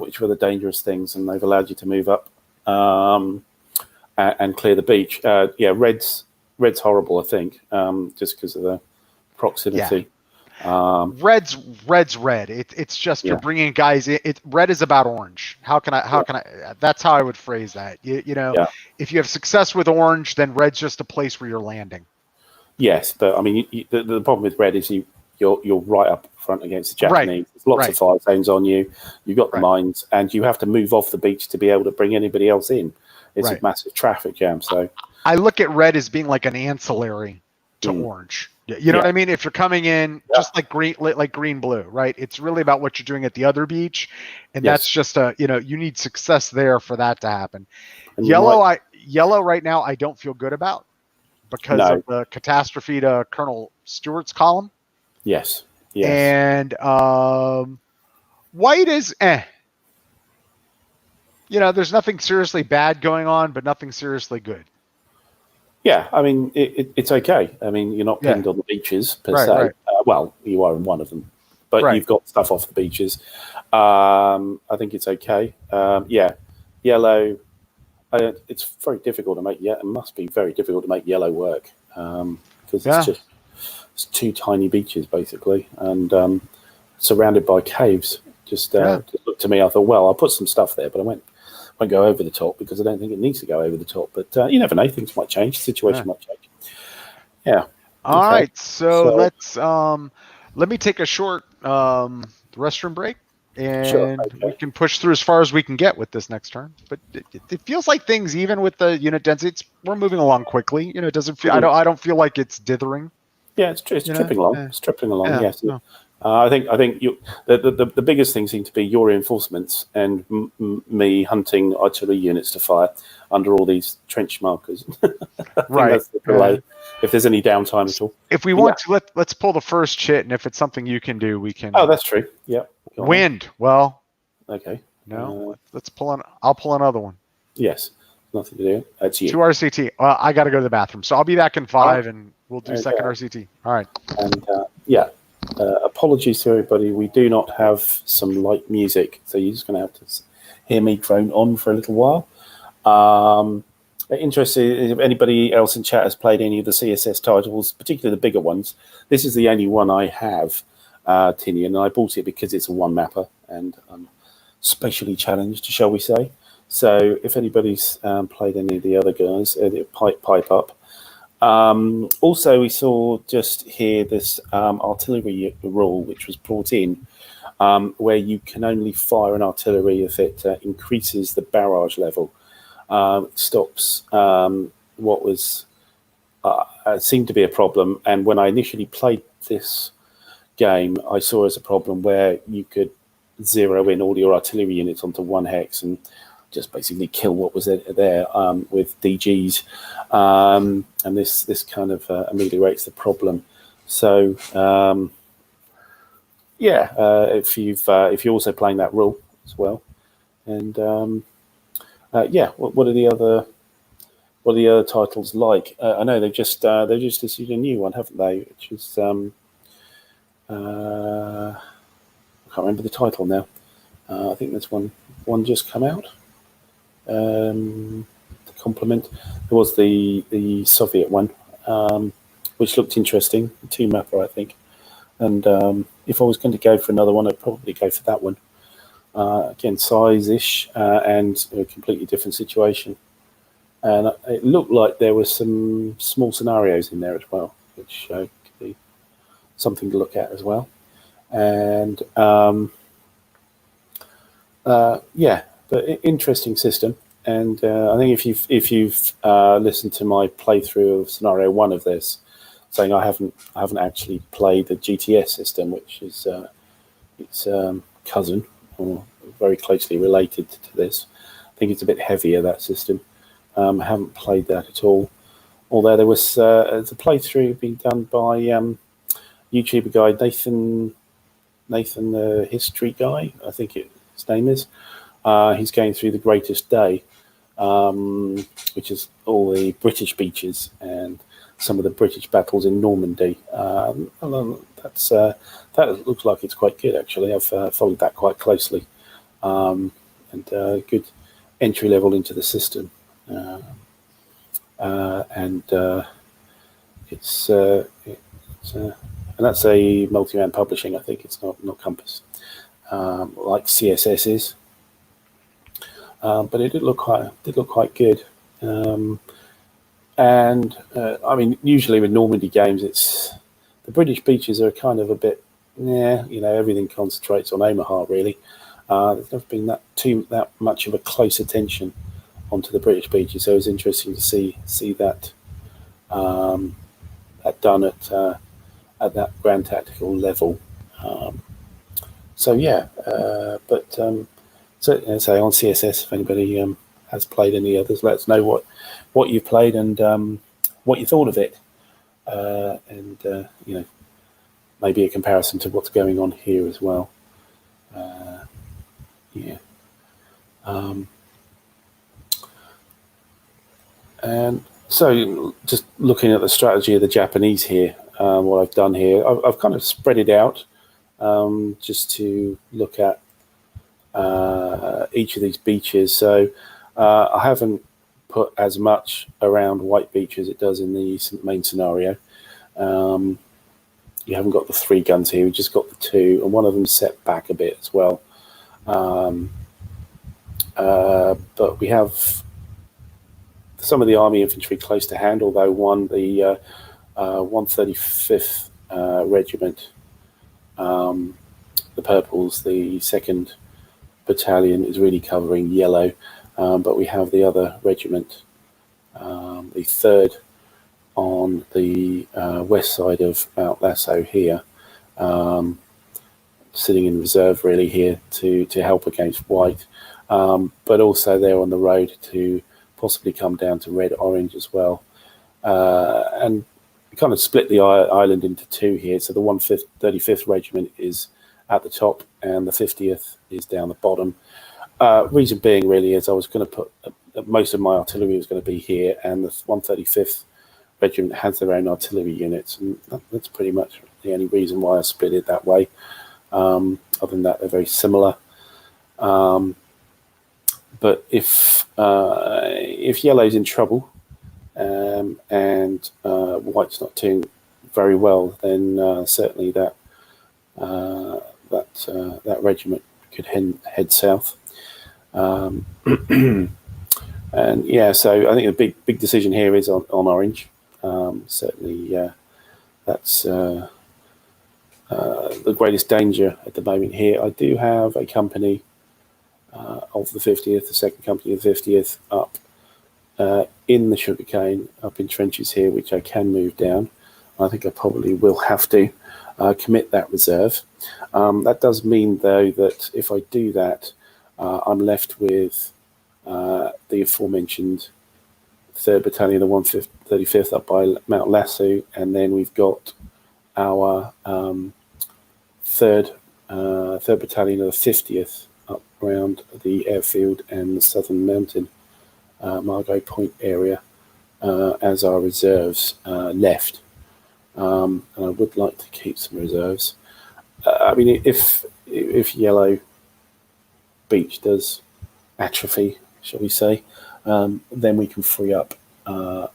[SPEAKER 1] which were the dangerous things, and they've allowed you to move up and clear the beach. Red's horrible, I think, just because of the proximity.
[SPEAKER 2] Red's red. It's just you're bringing guys in. Red is about orange. How can I? That's how I would phrase that. You know, if you have success with orange, then red's just a place where you're landing.
[SPEAKER 1] Yes, but I mean, the problem with red is you're right up front against the Japanese.
[SPEAKER 2] Right.
[SPEAKER 1] There's lots of fire zones on you. You've got the mines, and you have to move off the beach to be able to bring anybody else in. It's a massive traffic jam. So
[SPEAKER 2] I look at red as being like an ancillary to orange. You know what I mean? If you're coming in just like green blue, right? It's really about what you're doing at the other beach, and that's just you need success there for that to happen. And yellow right now I don't feel good about because of the catastrophe to Colonel Stewart's column.
[SPEAKER 1] Yes.
[SPEAKER 2] And white is there's nothing seriously bad going on, but nothing seriously good.
[SPEAKER 1] Yeah, I mean, it's okay. I mean, you're not pinned on the beaches per se.
[SPEAKER 2] Right.
[SPEAKER 1] Well, you are in one of them, but you've got stuff off the beaches. I think it's okay. Yellow. It's very difficult to make. Yeah, it must be very difficult to make yellow work because it's two tiny beaches basically, and surrounded by caves. Just looked to me. I thought, well, I'll put some stuff there, but I won't go over the top because I don't think it needs to go over the top. But you never know; things might change. The situation might change. Yeah.
[SPEAKER 2] All right. So let's let me take a short restroom break, and we can push through as far as we can get with this next turn. But it feels like things, even with the unit density, we're moving along quickly. It doesn't feel. I don't feel like it's dithering.
[SPEAKER 1] Yeah, it's tripping along. It's tripping along. Yes. No. I think the biggest thing seemed to be your reinforcements and me hunting artillery units to fire under all these trench markers. That's the delay. If there's any downtime at all.
[SPEAKER 2] If we want to, let's pull the first chit, and if it's something you can do, we can.
[SPEAKER 1] Oh, that's true. Yeah.
[SPEAKER 2] Wind. Well.
[SPEAKER 1] Okay.
[SPEAKER 2] No. Let's pull on. I'll pull another one.
[SPEAKER 1] Yes. Nothing to do. That's you.
[SPEAKER 2] 2 RCT. Well, I got to go to the bathroom, so I'll be back in 5, and we'll do second RCT. All right.
[SPEAKER 1] And apologies to everybody. We do not have some light music, so you're just going to have to hear me drone on for a little while. Interested if anybody else in chat has played any of the CSS titles, particularly the bigger ones. This is the only one I have, Tinian, and I bought it because it's a one mapper and I'm specially challenged, shall we say. So if anybody's played any of the other guys, pipe up. Also, we saw just here this artillery rule, which was brought in, where you can only fire an artillery if it increases the barrage level. It stops what was seemed to be a problem. And when I initially played this game, I saw as a problem where you could zero in all your artillery units onto one hex and just basically kill what was there with DGs, and this kind of ameliorates the problem. So if you're also playing that rule as well, and what are the other titles like? I know they just issued a new one, haven't they? Which is I can't remember the title now. I think there's one just come out. To complement, there was the Soviet one, which looked interesting, 2-mapper, I think. And if I was going to go for another one, I'd probably go for that one. Again, size-ish and a completely different situation. And it looked like there were some small scenarios in there as well, which could be something to look at as well. And but interesting system. And I think if you've listened to my playthrough of scenario 1 of this, saying I haven't actually played the GTS system, which is its cousin or very closely related to this. I think it's a bit heavier, that system. I haven't played that at all. Although there was the playthrough being done by YouTuber guy Nathan the History Guy, I think his name is. He's going through The Greatest Day, which is all the British beaches and some of the British battles in Normandy. That looks like it's quite good, actually. I've followed that quite closely, and good entry level into the system. And and that's a multi-man publishing. I think it's not Compass, like CSS is. But it did look quite good. And I mean, usually with Normandy games, it's the British beaches are kind of a bit, everything concentrates on Omaha really. There's never been that much of a close attention onto the British beaches, so it was interesting to see that done at that grand tactical level. So yeah, but so say on CSS, if anybody has played any others, let us know what you've played and what you thought of it, and maybe a comparison to what's going on here as well. Yeah. And so just looking at the strategy of the Japanese here, what I've done here, I've kind of spread it out just to look at each of these beaches. So I haven't put as much around White Beach as it does in the main scenario. You haven't got the 3 guns here, you've just got the 2, and one of them set back a bit as well. But we have some of the army infantry close to hand, although the 135th Regiment, the Purples, the 2nd Battalion is really covering yellow, but we have the other regiment, the 3rd on the west side of Mount Lasso here, sitting in reserve really here to help against White, but also they're on the road to possibly come down to red-orange as well, and kind of split the island into 2 here. So the 135th Regiment is at the top and the 50th is down the bottom. Reason being really is I was going to put most of my artillery was going to be here, and the 135th Regiment has their own artillery units, and that's pretty much the only reason why I split it that way. Other than that, they're very similar. But if yellow's in trouble and white's not doing very well, then certainly that regiment could head south. And yeah, so I think the big decision here is on orange. Certainly, that's the greatest danger at the moment here. I do have a company of the 50th, the 2nd Company of the 50th, up in the sugarcane, up in trenches here, which I can move down. I think I probably will have to commit that reserve. That does mean, though, that if I do that, I'm left with the aforementioned 3rd Battalion of the 135th up by Mount Lasso, and then we've got our 3rd Battalion of the 50th up around the airfield and the southern mountain Margot Point area as our reserves left. And I would like to keep some reserves. I mean, if Yellow Beach does atrophy, shall we say, then we can free up our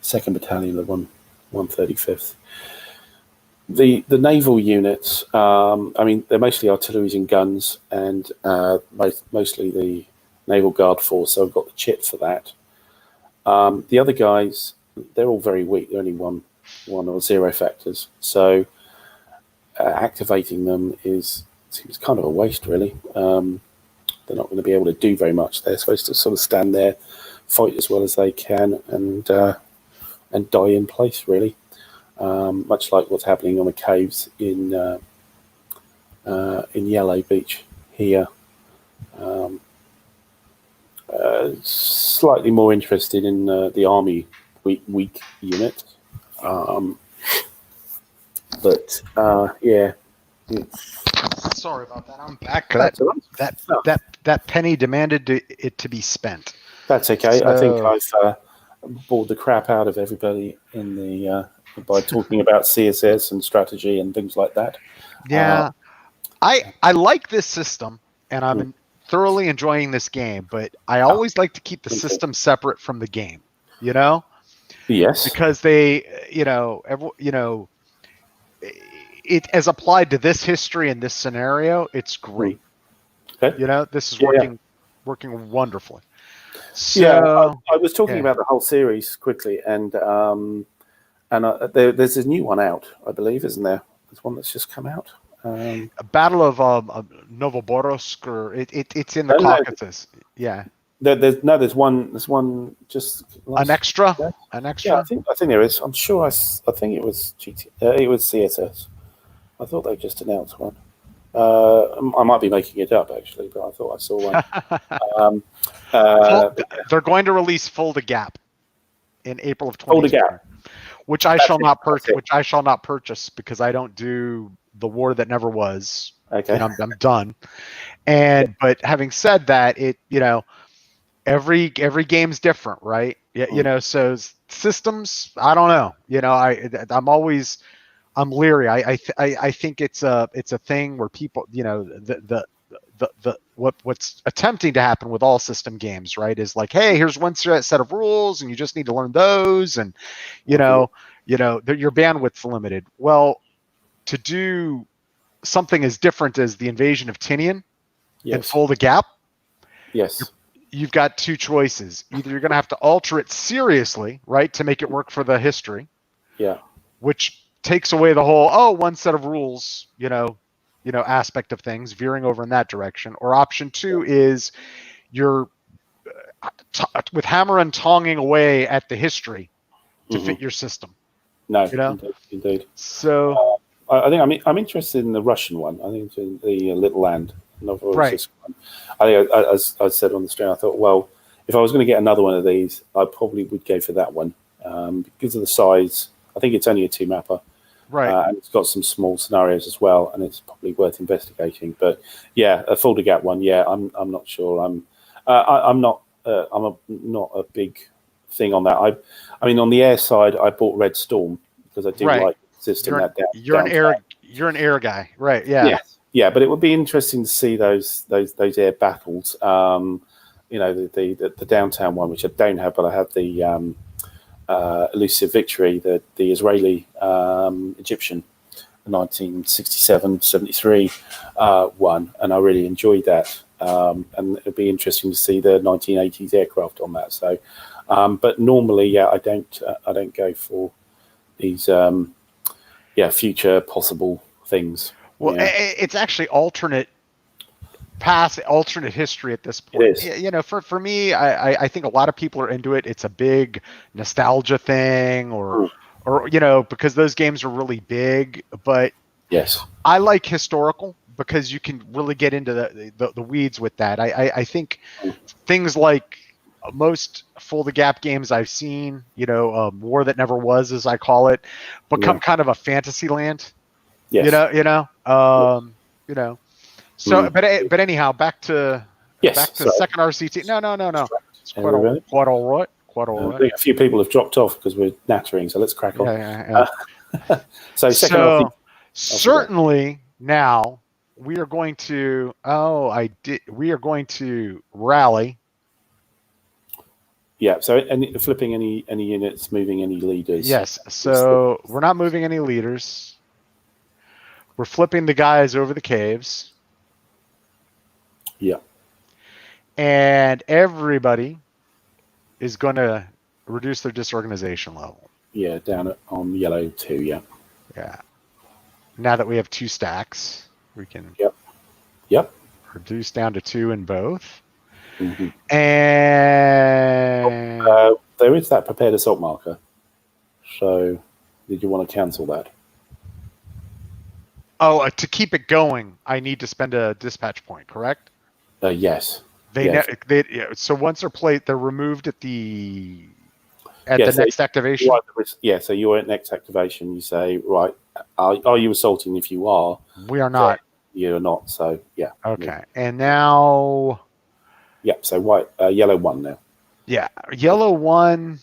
[SPEAKER 1] 2nd Battalion, the 135th. The naval units, I mean, they're mostly artilleries and guns, and mostly the Naval Guard Force, so I've got the chit for that. The other guys, they're all very weak. They're only one or 0 factors, so activating them seems kind of a waste, really. They're not going to be able to do very much. They're supposed to sort of stand there, fight as well as they can, and die in place, really. Much like what's happening on the caves in Yellow Beach here. Slightly more interested in the army weak unit, but yeah,
[SPEAKER 2] Sorry about that. I'm back.
[SPEAKER 1] That's all right.
[SPEAKER 2] That penny demanded it to be spent.
[SPEAKER 1] That's okay.
[SPEAKER 2] So,
[SPEAKER 1] I think I've bored the crap out of everybody in the by talking about CSS and strategy and things like that.
[SPEAKER 2] yeah, I like this system, and I'm thoroughly enjoying this game. But I always like to keep the system separate from the game. You know,
[SPEAKER 1] Yes,
[SPEAKER 2] because they, it as applied to this history and this scenario, it's great.
[SPEAKER 1] Okay.
[SPEAKER 2] You know, this is working wonderfully. So,
[SPEAKER 1] yeah, I was talking about the whole series quickly, and there's a new one out, I believe, isn't there? There's one that's just come out.
[SPEAKER 2] a Battle of Novoborosk, or it's in the Caucasus. Yeah.
[SPEAKER 1] There's one just
[SPEAKER 2] An extra.
[SPEAKER 1] Yeah, I think there is. I'm sure. I think it was GT. It was CSS. I thought they just announced one. I might be making it up actually, but I thought I saw one.
[SPEAKER 2] They're going to release Full to Gap in April of 2020.
[SPEAKER 1] Full to Gap,
[SPEAKER 2] which I shall not purchase. Which I shall not purchase because I don't do the war that never was.
[SPEAKER 1] Okay,
[SPEAKER 2] and I'm done. And but having said that, every game's different, right? Yeah, so systems. I don't know. I'm leery. I think it's a thing where people, what's attempting to happen with all system games, right, is like, hey, here's one set of rules, and you just need to learn those, and your bandwidth's limited. Well, to do something as different as the invasion of Tinian and Full the Gap, you've got two choices. Either you're going to have to alter it seriously, right, to make it work for the history, which takes away the whole one set of rules, aspect of things, veering over in that direction. Or option two is you're with hammer and tonging away at the history to fit your system.
[SPEAKER 1] No, indeed.
[SPEAKER 2] So
[SPEAKER 1] I think I'm interested in the Russian one. I think it's the Little Land. Right. I think as I said on the stream, I thought, well, if I was going to get another one of these, I probably would go for that one because of the size. I think it's only a 2-mapper.
[SPEAKER 2] Right.
[SPEAKER 1] And it's got some small scenarios as well, and it's probably worth investigating. But yeah, a Full to Gap one. Yeah, I'm not sure. I'm not a big thing on that. I mean, on the air side, I bought Red Storm because I do like the system.
[SPEAKER 2] You're an air guy, right? Yeah.
[SPEAKER 1] Yeah, but it would be interesting to see those air battles. The downtown one, which I don't have, but I have the Elusive Victory, the Israeli Egyptian 1967-73 one, and I really enjoyed that. And it'd be interesting to see the 1980s aircraft on that. So, but normally, I don't go for these future possible things.
[SPEAKER 2] Well, it's actually alternate history at this point.
[SPEAKER 1] It is.
[SPEAKER 2] For me, I think a lot of people are into it. It's a big nostalgia thing, or because those games are really big. But
[SPEAKER 1] yes,
[SPEAKER 2] I like historical because you can really get into the weeds with that. I think things like most Full the Gap games I've seen, War That Never Was, as I call it, become kind of a fantasy land.
[SPEAKER 1] Yes.
[SPEAKER 2] So, but anyhow, back to second RCT. No. It's quite all right. I
[SPEAKER 1] think a few people have dropped off because we're nattering, so let's crack on.
[SPEAKER 2] Yeah.
[SPEAKER 1] So second RCT.
[SPEAKER 2] Certainly now we are going to. We are going to rally.
[SPEAKER 1] Yeah. So, flipping any units, moving any leaders.
[SPEAKER 2] Yes. So we're not moving any leaders. We're flipping the guys over the caves.
[SPEAKER 1] Yeah.
[SPEAKER 2] And everybody is going to reduce their disorganization level.
[SPEAKER 1] Yeah, down on yellow too, yeah.
[SPEAKER 2] Yeah. Now that we have 2 stacks, we can
[SPEAKER 1] Yep.
[SPEAKER 2] reduce down to 2 in both.
[SPEAKER 1] Mm-hmm.
[SPEAKER 2] And
[SPEAKER 1] there is that prepared assault marker. So did you want to cancel that?
[SPEAKER 2] Oh, to keep it going, I need to spend a dispatch point, correct?
[SPEAKER 1] Yes.
[SPEAKER 2] So once they're played, they're removed at the next activation.
[SPEAKER 1] So you're at next activation. You say, right, are you assaulting? If you are,
[SPEAKER 2] we are not.
[SPEAKER 1] you're not. So yeah.
[SPEAKER 2] Okay, and now.
[SPEAKER 1] Yeah. So white, yellow 1 now.
[SPEAKER 2] Yeah, yellow 1.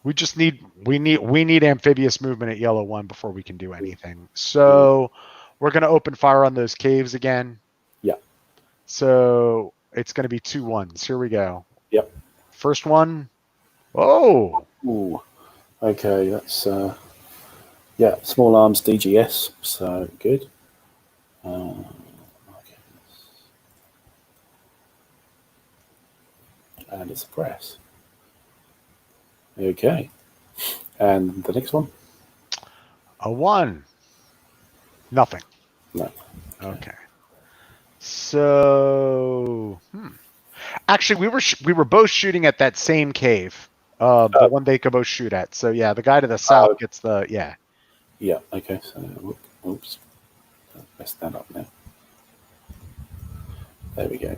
[SPEAKER 2] We need amphibious movement at yellow 1 before we can do anything. So we're going to open fire on those caves again.
[SPEAKER 1] Yeah.
[SPEAKER 2] So it's going to be 2 1s. Here we go.
[SPEAKER 1] Yep.
[SPEAKER 2] First one. Oh.
[SPEAKER 1] Ooh. Okay, that's small arms DGS. So good. Okay. And it's a press. Okay. And the next one?
[SPEAKER 2] A 1. Nothing.
[SPEAKER 1] No.
[SPEAKER 2] Okay. So, actually, we were both shooting at that same cave, the one they could both shoot at. So yeah, the guy to the south gets the
[SPEAKER 1] Yeah. Okay. So, oops, messed that up now. There we go.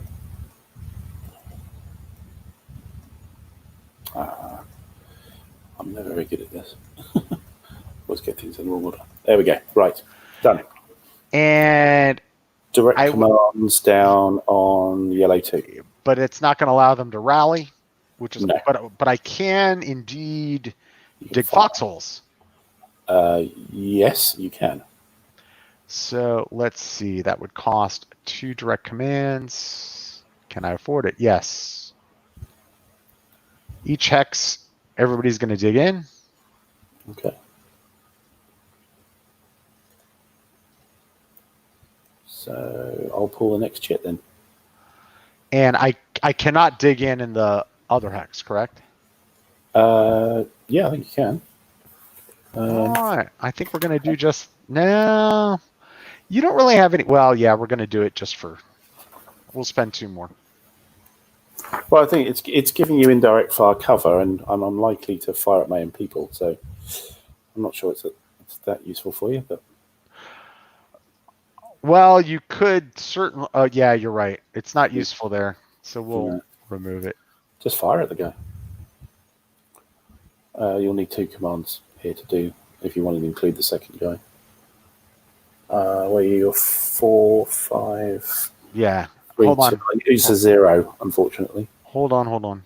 [SPEAKER 1] I'm never very good at this. Always get things in the wrong order. There we go. Right. Done.
[SPEAKER 2] And
[SPEAKER 1] direct commands down on yellow 2.
[SPEAKER 2] But it's not going to allow them to rally, which is
[SPEAKER 1] no.
[SPEAKER 2] But I can indeed dig foxholes.
[SPEAKER 1] Yes, you can.
[SPEAKER 2] So let's see. That would cost 2 direct commands. Can I afford it? Yes. Each hex, everybody's going to dig in.
[SPEAKER 1] Okay. So I'll pull the next chit then.
[SPEAKER 2] And I cannot dig in the other hex, correct?
[SPEAKER 1] Yeah, I think you can.
[SPEAKER 2] All right. I think we're going to do just now. You don't really have any. Well, yeah, we're going to do it just for. We'll spend 2 more.
[SPEAKER 1] Well, I think it's giving you indirect fire cover, and I'm unlikely to fire at my own people, so I'm not sure it's that useful for you. But
[SPEAKER 2] well, you could certainly. Yeah, you're right. It's not useful there, so we'll remove it.
[SPEAKER 1] Just fire at the guy. You'll need 2 commands here to do if you want to include the second guy. Where you're 4, 5.
[SPEAKER 2] Yeah.
[SPEAKER 1] 3,
[SPEAKER 2] Hold on.
[SPEAKER 1] 2. It's a 0, unfortunately.
[SPEAKER 2] Hold on.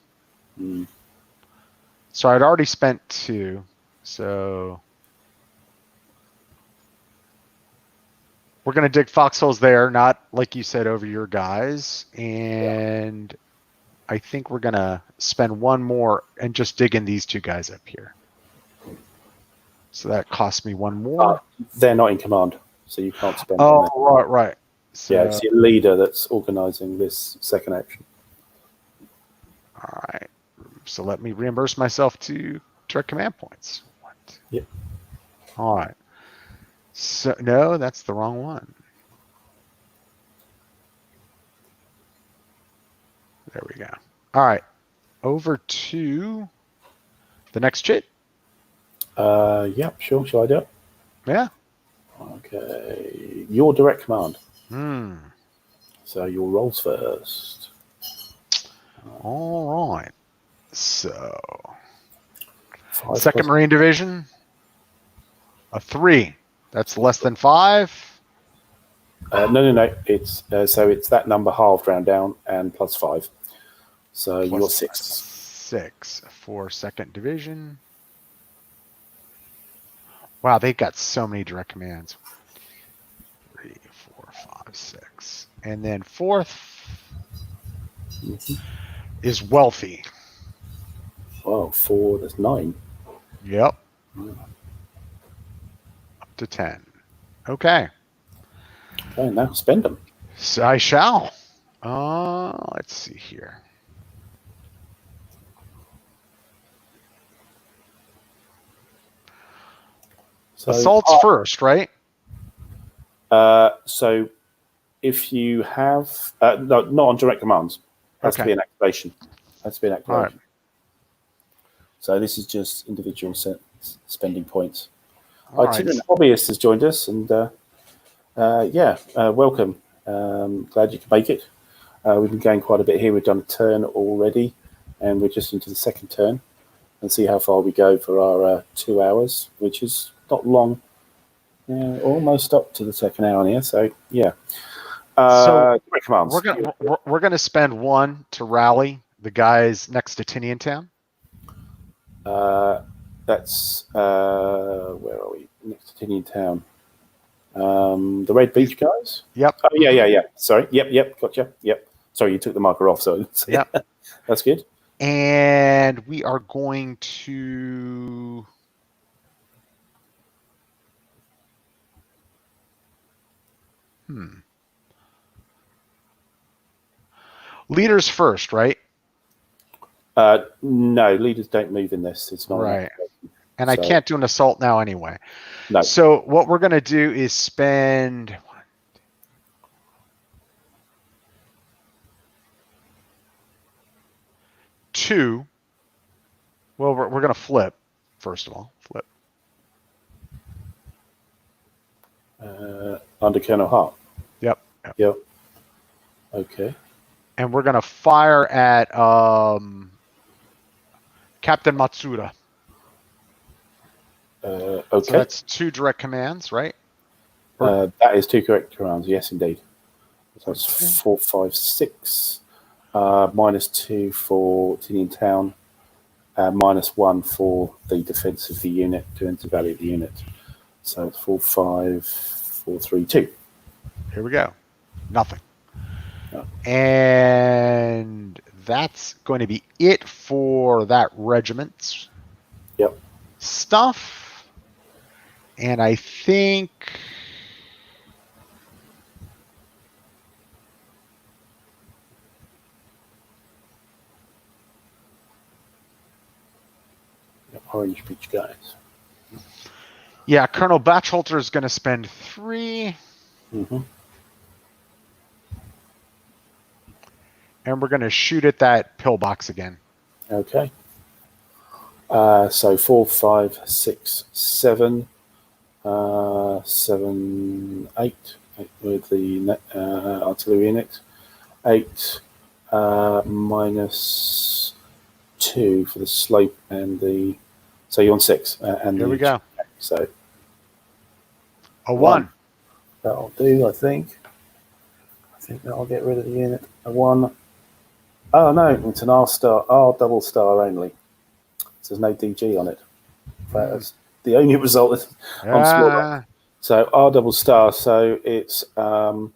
[SPEAKER 2] So I'd already spent 2. So we're going to dig foxholes there, not like you said over your guys. And I think we're going to spend 1 more and just dig in these 2 guys up here. So that costs me 1 more.
[SPEAKER 1] They're not in command, so you can't spend.
[SPEAKER 2] Oh, right. So,
[SPEAKER 1] yeah, it's your leader that's organising this second action.
[SPEAKER 2] All right. So let me reimburse myself 2 direct command points.
[SPEAKER 1] Yep.
[SPEAKER 2] All right. So no, that's the wrong one. There we go. All right. Over to the next chit.
[SPEAKER 1] Yeah, sure. Shall I do it?
[SPEAKER 2] Yeah.
[SPEAKER 1] Okay. Your direct command. So your rolls first.
[SPEAKER 2] All right. So
[SPEAKER 1] 5
[SPEAKER 2] Second Marine Division. A 3. That's less than 5.
[SPEAKER 1] No. It's so it's that number halved round down and plus 5. So you're 6.
[SPEAKER 2] 6 for Second Division. Wow, they got so many direct commands. 3, 4, 5, 6. And then 4th is wealthy.
[SPEAKER 1] Wow, 4, that's 9.
[SPEAKER 2] Yep. Up to 10. Okay.
[SPEAKER 1] Okay, now spend them.
[SPEAKER 2] So I shall. Let's see here. So, assaults first, right?
[SPEAKER 1] So if you have no, not on direct commands. Has to be an activation. Right. So this is just individual spending points. Tinian The Hobbyist has joined us, and welcome. Glad you could make it. We've been going quite a bit here. We've done a turn already, and we're just into the second turn, and see how far we go for our 2 hours, which is not long Yeah, almost up to the second hour here, so yeah.
[SPEAKER 2] So
[SPEAKER 1] Direct commands.
[SPEAKER 2] we're gonna spend 1 to rally the guys next to Tinian Town.
[SPEAKER 1] That's where are we? Next to Tinian Town. The Red Beach guys?
[SPEAKER 2] Yep.
[SPEAKER 1] Oh, yeah. Sorry. Yep. Gotcha. Yep. Sorry, you took the marker off, so
[SPEAKER 2] Yep.
[SPEAKER 1] That's good.
[SPEAKER 2] And we are going to leaders first, right?
[SPEAKER 1] No, leaders don't move in this. It's not
[SPEAKER 2] Right. And
[SPEAKER 1] so,
[SPEAKER 2] I can't do an assault now anyway.
[SPEAKER 1] No.
[SPEAKER 2] So what we're going to do is spend two. Well, we're going to flip, first of all. Flip.
[SPEAKER 1] Under Colonel Hart.
[SPEAKER 2] Yep.
[SPEAKER 1] Okay.
[SPEAKER 2] And we're going to fire at Captain Matsuda.
[SPEAKER 1] Okay.
[SPEAKER 2] So that's 2 direct commands, right?
[SPEAKER 1] That is 2 correct commands. Yes, indeed. So that's 4, 5, 6. -2 for Tinian Town. -1 for the defense of the unit, to enter value of the unit. So it's 4, 5, 4, 3, 2.
[SPEAKER 2] Here we go. Nothing.
[SPEAKER 1] No.
[SPEAKER 2] And that's going to be it for that regiment's stuff. And I think
[SPEAKER 1] Orange Beach guys.
[SPEAKER 2] Yeah, Colonel Batchelter is going to spend 3.
[SPEAKER 1] Mm-hmm.
[SPEAKER 2] And we're going to shoot at that pillbox again.
[SPEAKER 1] Okay. So 4, 5, 6, 7. 7, 8 with the artillery unit. 8 -2 for the slope and the. So you're on 6. And
[SPEAKER 2] Here we go.
[SPEAKER 1] So
[SPEAKER 2] a 1.
[SPEAKER 1] That'll do, I think. I think that'll get rid of the unit. A 1. Oh no, it's an R double star only. So there's no DG on it. That's the only result is on small. So R double star. So it's right.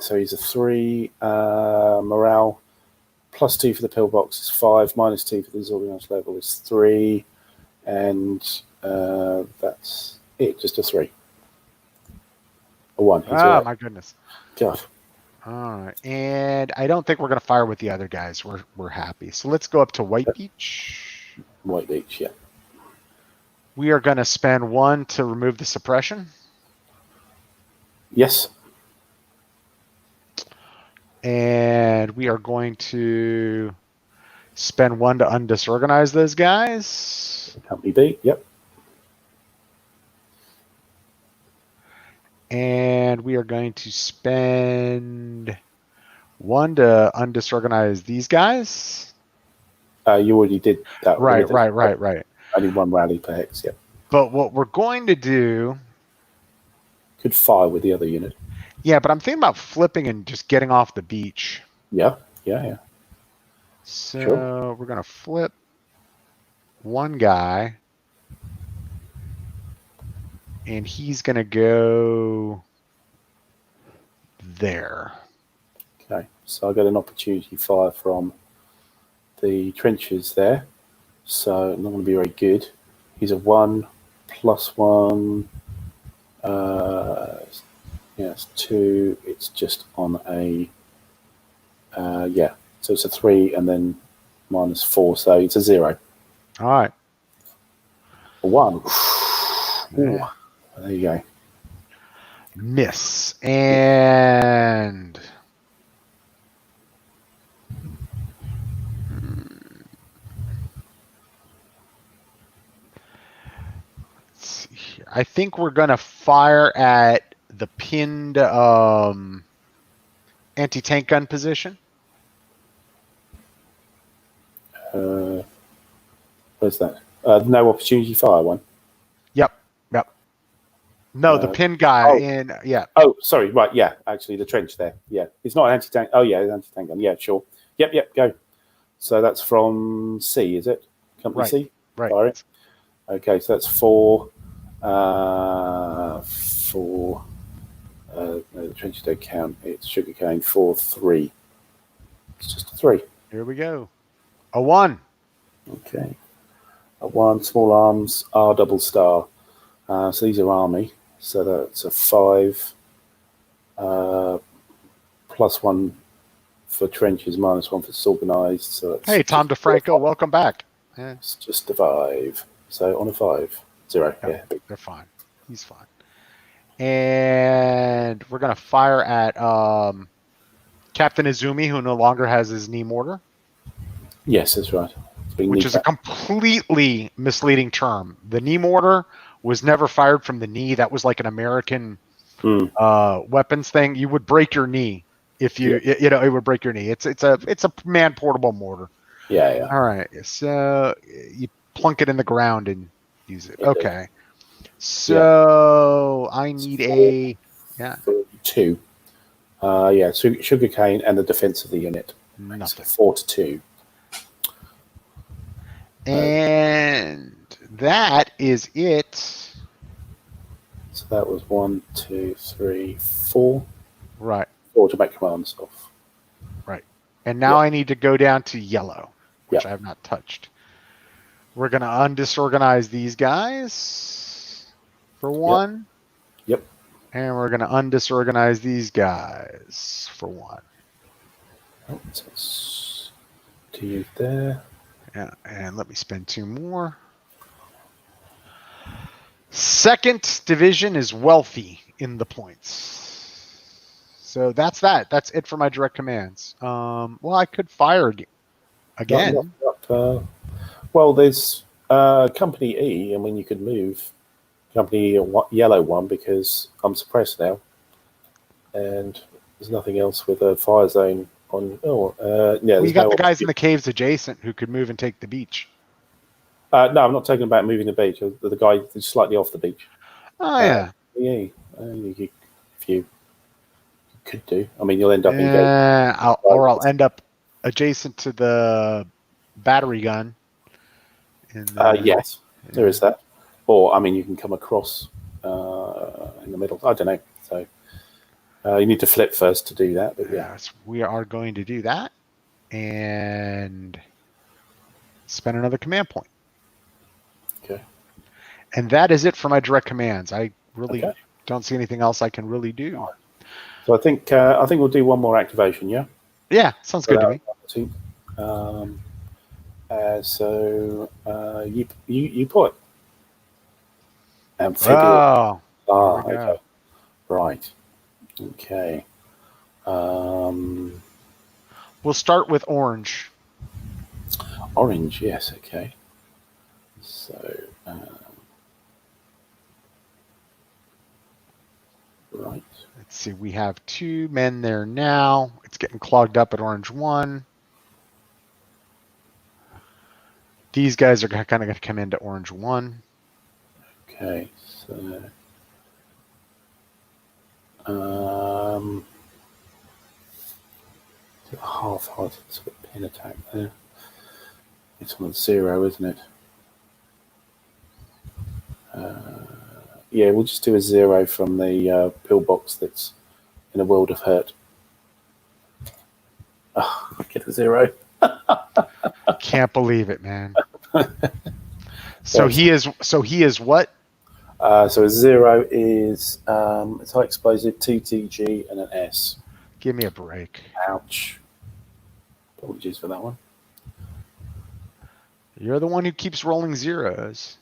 [SPEAKER 1] So he's a 3 morale. +2 for the pillbox is 5. -2 for the disorganized level is 3, and that's it. Just a 3. A 1.
[SPEAKER 2] Oh my goodness.
[SPEAKER 1] God.
[SPEAKER 2] All right, and I don't think we're going to fire with the other guys. We're happy. So let's go up to White Beach.
[SPEAKER 1] White Beach, yeah.
[SPEAKER 2] We are going to spend 1 to remove the suppression.
[SPEAKER 1] Yes.
[SPEAKER 2] And we are going to spend 1 to undisorganize those guys.
[SPEAKER 1] Company B, yep.
[SPEAKER 2] And we are going to spend 1 to undisorganize these guys.
[SPEAKER 1] You already did that.
[SPEAKER 2] Right.
[SPEAKER 1] Only 1 rally per hex, yep.
[SPEAKER 2] But what we're going to do...
[SPEAKER 1] Could fire with the other unit.
[SPEAKER 2] Yeah, but I'm thinking about flipping and just getting off the beach.
[SPEAKER 1] Yeah.
[SPEAKER 2] So
[SPEAKER 1] Sure.
[SPEAKER 2] we're going to flip 1 guy. And he's going to go there.
[SPEAKER 1] Okay, so I get an opportunity fire from the trenches there. So not going to be very good. He's a 1 +1. It's 2. It's just on a So it's a 3 and then -4. So it's a 0.
[SPEAKER 2] All right.
[SPEAKER 1] A 1.
[SPEAKER 2] Yeah.
[SPEAKER 1] There you go.
[SPEAKER 2] Miss. And let's see here. I think we're going to fire at the pinned anti-tank gun position.
[SPEAKER 1] Where's that? No opportunity fire 1.
[SPEAKER 2] Yep. No, the pin guy
[SPEAKER 1] oh.
[SPEAKER 2] in, yeah.
[SPEAKER 1] Oh, sorry. Right. Yeah. Actually, the trench there. Yeah. It's not an anti-tank. Oh, yeah. It's an anti-tank gun. Yeah, sure. Yep. Go. So that's from C, is it? Company
[SPEAKER 2] Right.
[SPEAKER 1] C?
[SPEAKER 2] Right.
[SPEAKER 1] Fire it. Okay. So that's 4. No, the trenches don't count. It's sugarcane. 4, 3. It's just a 3.
[SPEAKER 2] Here we go. A 1.
[SPEAKER 1] Okay. A 1. Small arms. R double star. So these are army. So that's a 5. +1 for trenches, -1 for disorganized. So
[SPEAKER 2] Hey, Tom DeFranco, welcome back.
[SPEAKER 1] It's just a 5. So on a 5. 0. Yeah.
[SPEAKER 2] They're fine. He's fine. And we're going to fire at Captain Izumi, who no longer has his knee mortar.
[SPEAKER 1] Yes, that's right.
[SPEAKER 2] Which is a completely misleading term. The knee mortar was never fired from the knee. That was like an American weapons thing. You would break your knee if it would break your knee. It's a man portable mortar.
[SPEAKER 1] Yeah.
[SPEAKER 2] All right. So you plunk it in the ground and use it. Okay. So I need a
[SPEAKER 1] 2. Sugarcane and the defense of the unit.
[SPEAKER 2] Nothing.
[SPEAKER 1] 4 to 2.
[SPEAKER 2] And that is it.
[SPEAKER 1] So that was 1, 2, 3, 4.
[SPEAKER 2] Right.
[SPEAKER 1] 4 to make commands off.
[SPEAKER 2] Right. And now I need to go down to yellow, which I have not touched. We're going to undisorganize these guys for 1.
[SPEAKER 1] Yep.
[SPEAKER 2] And we're going to undisorganize these guys for 1.
[SPEAKER 1] Oh, so it's 2 there.
[SPEAKER 2] Yeah, and let me spend 2 more. 2nd division is wealthy in the points. So that's that. That's it for my direct commands. Well, I could fire again.
[SPEAKER 1] Well, there's Company E. I mean, you could move Company Yellow 1 because I'm suppressed now. And there's nothing else with a fire zone on.
[SPEAKER 2] You got the guys in the caves adjacent who could move and take the beach.
[SPEAKER 1] No, I'm not talking about moving the beach. The guy who's slightly off the beach.
[SPEAKER 2] Oh, yeah.
[SPEAKER 1] If you could do. I mean, you'll end up
[SPEAKER 2] I'll end up adjacent to the battery gun.
[SPEAKER 1] Yes, there is that. Or, I mean, you can come across in the middle. I don't know. So you need to flip first to do that. But
[SPEAKER 2] yes, we are going to do that and spend another command point.
[SPEAKER 1] Okay.
[SPEAKER 2] And that is it for my direct commands. I really don't see anything else I can really do.
[SPEAKER 1] So I think we'll do one more activation. Yeah.
[SPEAKER 2] Yeah, sounds good to me.
[SPEAKER 1] So you put
[SPEAKER 2] amphibious.
[SPEAKER 1] Okay. Right. Okay.
[SPEAKER 2] We'll start with orange.
[SPEAKER 1] Orange, yes. Okay. So. Right.
[SPEAKER 2] Let's see. We have 2 men there now. It's getting clogged up at orange 1. These guys are kind of going to come into orange 1.
[SPEAKER 1] Okay. So. Half-hearted sort of pin attack there. It's on 0, isn't it? Yeah, we'll just do a 0 from the pillbox that's in a world of hurt. Oh, I get a 0.
[SPEAKER 2] Can't believe it, man. So he is what?
[SPEAKER 1] So a 0 is it's high explosive, 2 TG, and an S.
[SPEAKER 2] Give me a break.
[SPEAKER 1] Ouch. Apologies for that one.
[SPEAKER 2] You're the one who keeps rolling 0s.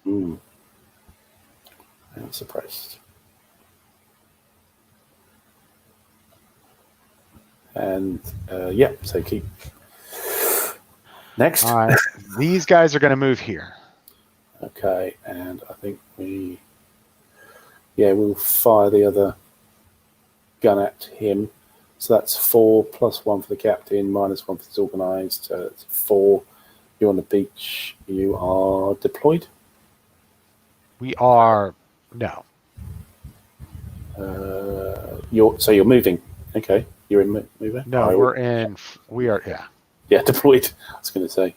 [SPEAKER 1] I'm suppressed. And so keep. Next.
[SPEAKER 2] All right. These guys are going to move here.
[SPEAKER 1] Okay, and I think we'll fire the other gun at him. So that's 4 +1 for the captain, -1 for disorganized. It's 4. You're on the beach. You are deployed.
[SPEAKER 2] We are no.
[SPEAKER 1] You're moving. Okay, you're in moving.
[SPEAKER 2] No, we're in. We are. Yeah.
[SPEAKER 1] Yeah, deployed. I was going to say.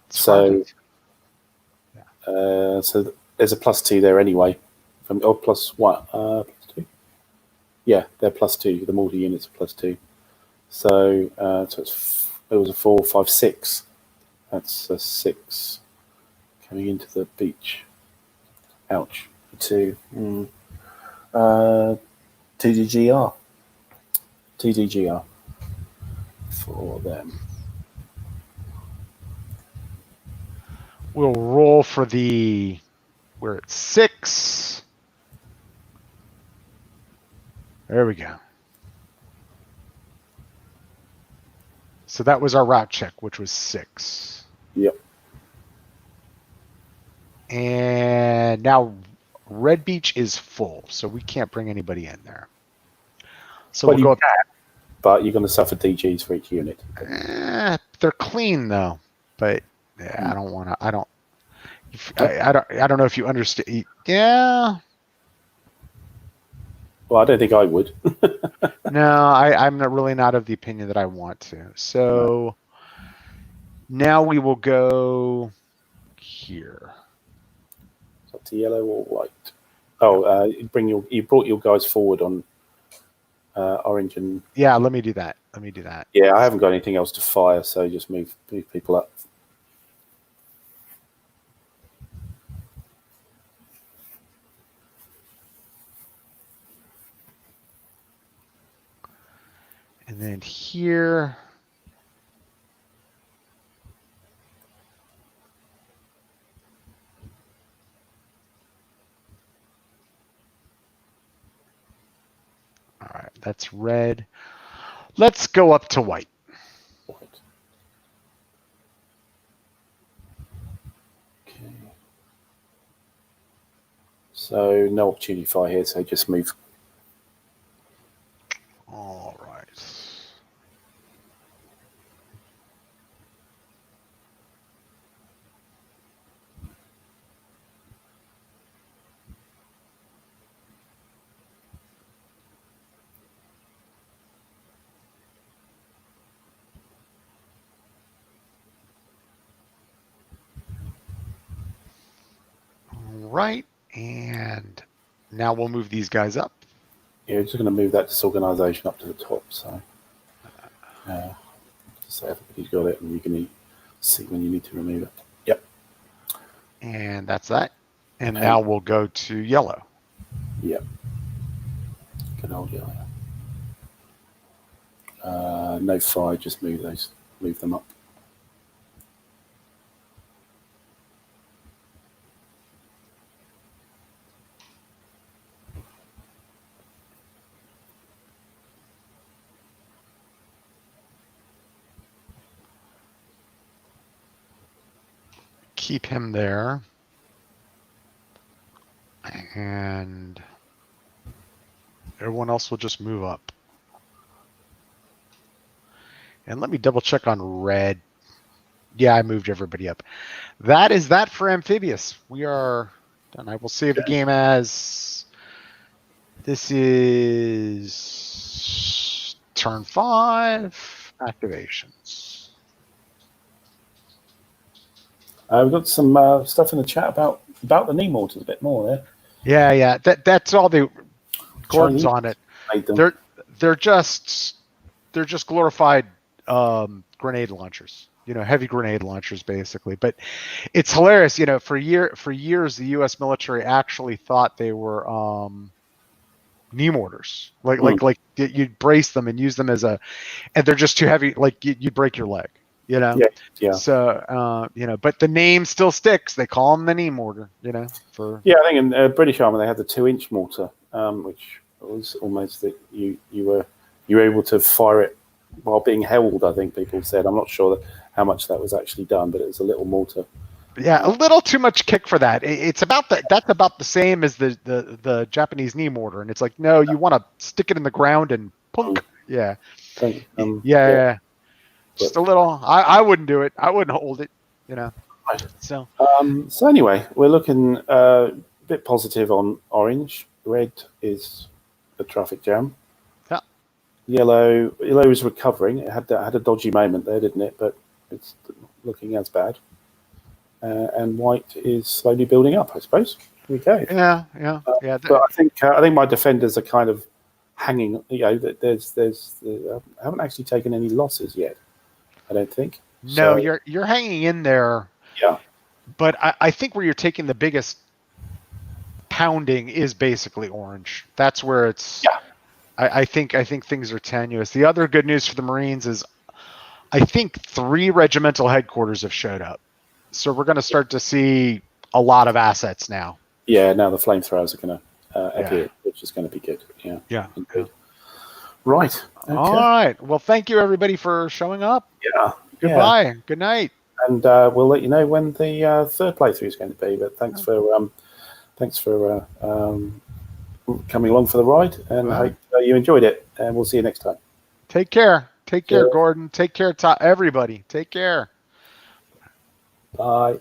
[SPEAKER 1] So there's a +2 there anyway. Plus what? +2. Yeah, they're +2. The mortar units are +2. So it was a 4, 5, 6. That's a 6 coming into the beach. Ouch. 2. TDGR. TDGR for them.
[SPEAKER 2] We'll roll for the. We're at 6. There we go. So that was our route check, which was 6.
[SPEAKER 1] Yep.
[SPEAKER 2] And now Red Beach is full, so we can't bring anybody in there. So we'll go up.
[SPEAKER 1] But you're going to suffer DGs for each unit.
[SPEAKER 2] They're clean though, but I don't want to. I don't know if you understand. Yeah.
[SPEAKER 1] Well, I don't think I would.
[SPEAKER 2] No, I'm not of the opinion that I want to. So now we will go here.
[SPEAKER 1] It's up to yellow or white. Oh, you brought your guys forward on orange and.
[SPEAKER 2] Yeah, let me do that.
[SPEAKER 1] Yeah, I haven't got anything else to fire, so just move people up.
[SPEAKER 2] And then here. All right, that's red. Let's go up to white.
[SPEAKER 1] Okay. So no opportunity fire here, so just move.
[SPEAKER 2] All right. Right, and now we'll move these guys up.
[SPEAKER 1] Yeah, we're just going to move that disorganization up to the top. So everybody's got it, and you can see when you need to remove it. Yep.
[SPEAKER 2] And that's that. And now we'll go to yellow.
[SPEAKER 1] Yep. Good old yellow. No fire, just move them up.
[SPEAKER 2] Keep him there. And everyone else will just move up. And let me double check on red. Yeah, I moved everybody up. That is that for amphibious. We are done. I will save the game as this is turn 5 activations.
[SPEAKER 1] We've got some stuff in the chat about the knee mortars a bit more there.
[SPEAKER 2] Yeah. That's all the Gordon's on it. They're just glorified grenade launchers. Heavy grenade launchers basically. But it's hilarious. For years the U.S. military actually thought they were knee mortars. Like you'd brace them and use them and they're just too heavy. Like you'd break your leg. Yeah. So but the name still sticks. They call them the knee mortar. I think
[SPEAKER 1] in British Army they had the 2-inch mortar, which was almost that you were able to fire it while being held. I think people said. I'm not sure how much that was actually done, but it was a little mortar.
[SPEAKER 2] Yeah, a little too much kick for that. It's about that. That's about the same as the Japanese knee mortar, and it's like no, you want to stick it in the ground and punk. Yeah. Yeah. Just a little. I wouldn't do it. I wouldn't hold it. So.
[SPEAKER 1] So anyway, we're looking a bit positive on orange. red is a traffic jam.
[SPEAKER 2] Yeah.
[SPEAKER 1] Yellow is recovering. It had a dodgy moment there, didn't it? But it's looking as bad. And white is slowly building up, I suppose. Here we go.
[SPEAKER 2] Yeah.
[SPEAKER 1] But I think my defenders are kind of hanging. You know, there's I haven't actually taken any losses yet. I don't think.
[SPEAKER 2] No,
[SPEAKER 1] So,
[SPEAKER 2] you're hanging in there.
[SPEAKER 1] Yeah.
[SPEAKER 2] But I think where you're taking the biggest pounding is basically orange. That's where it's.
[SPEAKER 1] Yeah.
[SPEAKER 2] I think things are tenuous. The other good news for the Marines is, I think 3 regimental headquarters have showed up, so we're going to start to see a lot of assets now.
[SPEAKER 1] Yeah. Now the flamethrowers are going to appear, which is going to be good. Yeah.
[SPEAKER 2] Yeah.
[SPEAKER 1] Indeed. Right. Okay.
[SPEAKER 2] All right. Well, thank you everybody for showing up.
[SPEAKER 1] Yeah.
[SPEAKER 2] Goodbye.
[SPEAKER 1] Yeah.
[SPEAKER 2] Good night.
[SPEAKER 1] And we'll let you know when the third playthrough is going to be. But thanks for coming along for the ride, and I hope you enjoyed it. And we'll see you next time.
[SPEAKER 2] Take care. Take care, Gordon. Take care, everybody. Take care.
[SPEAKER 1] Bye.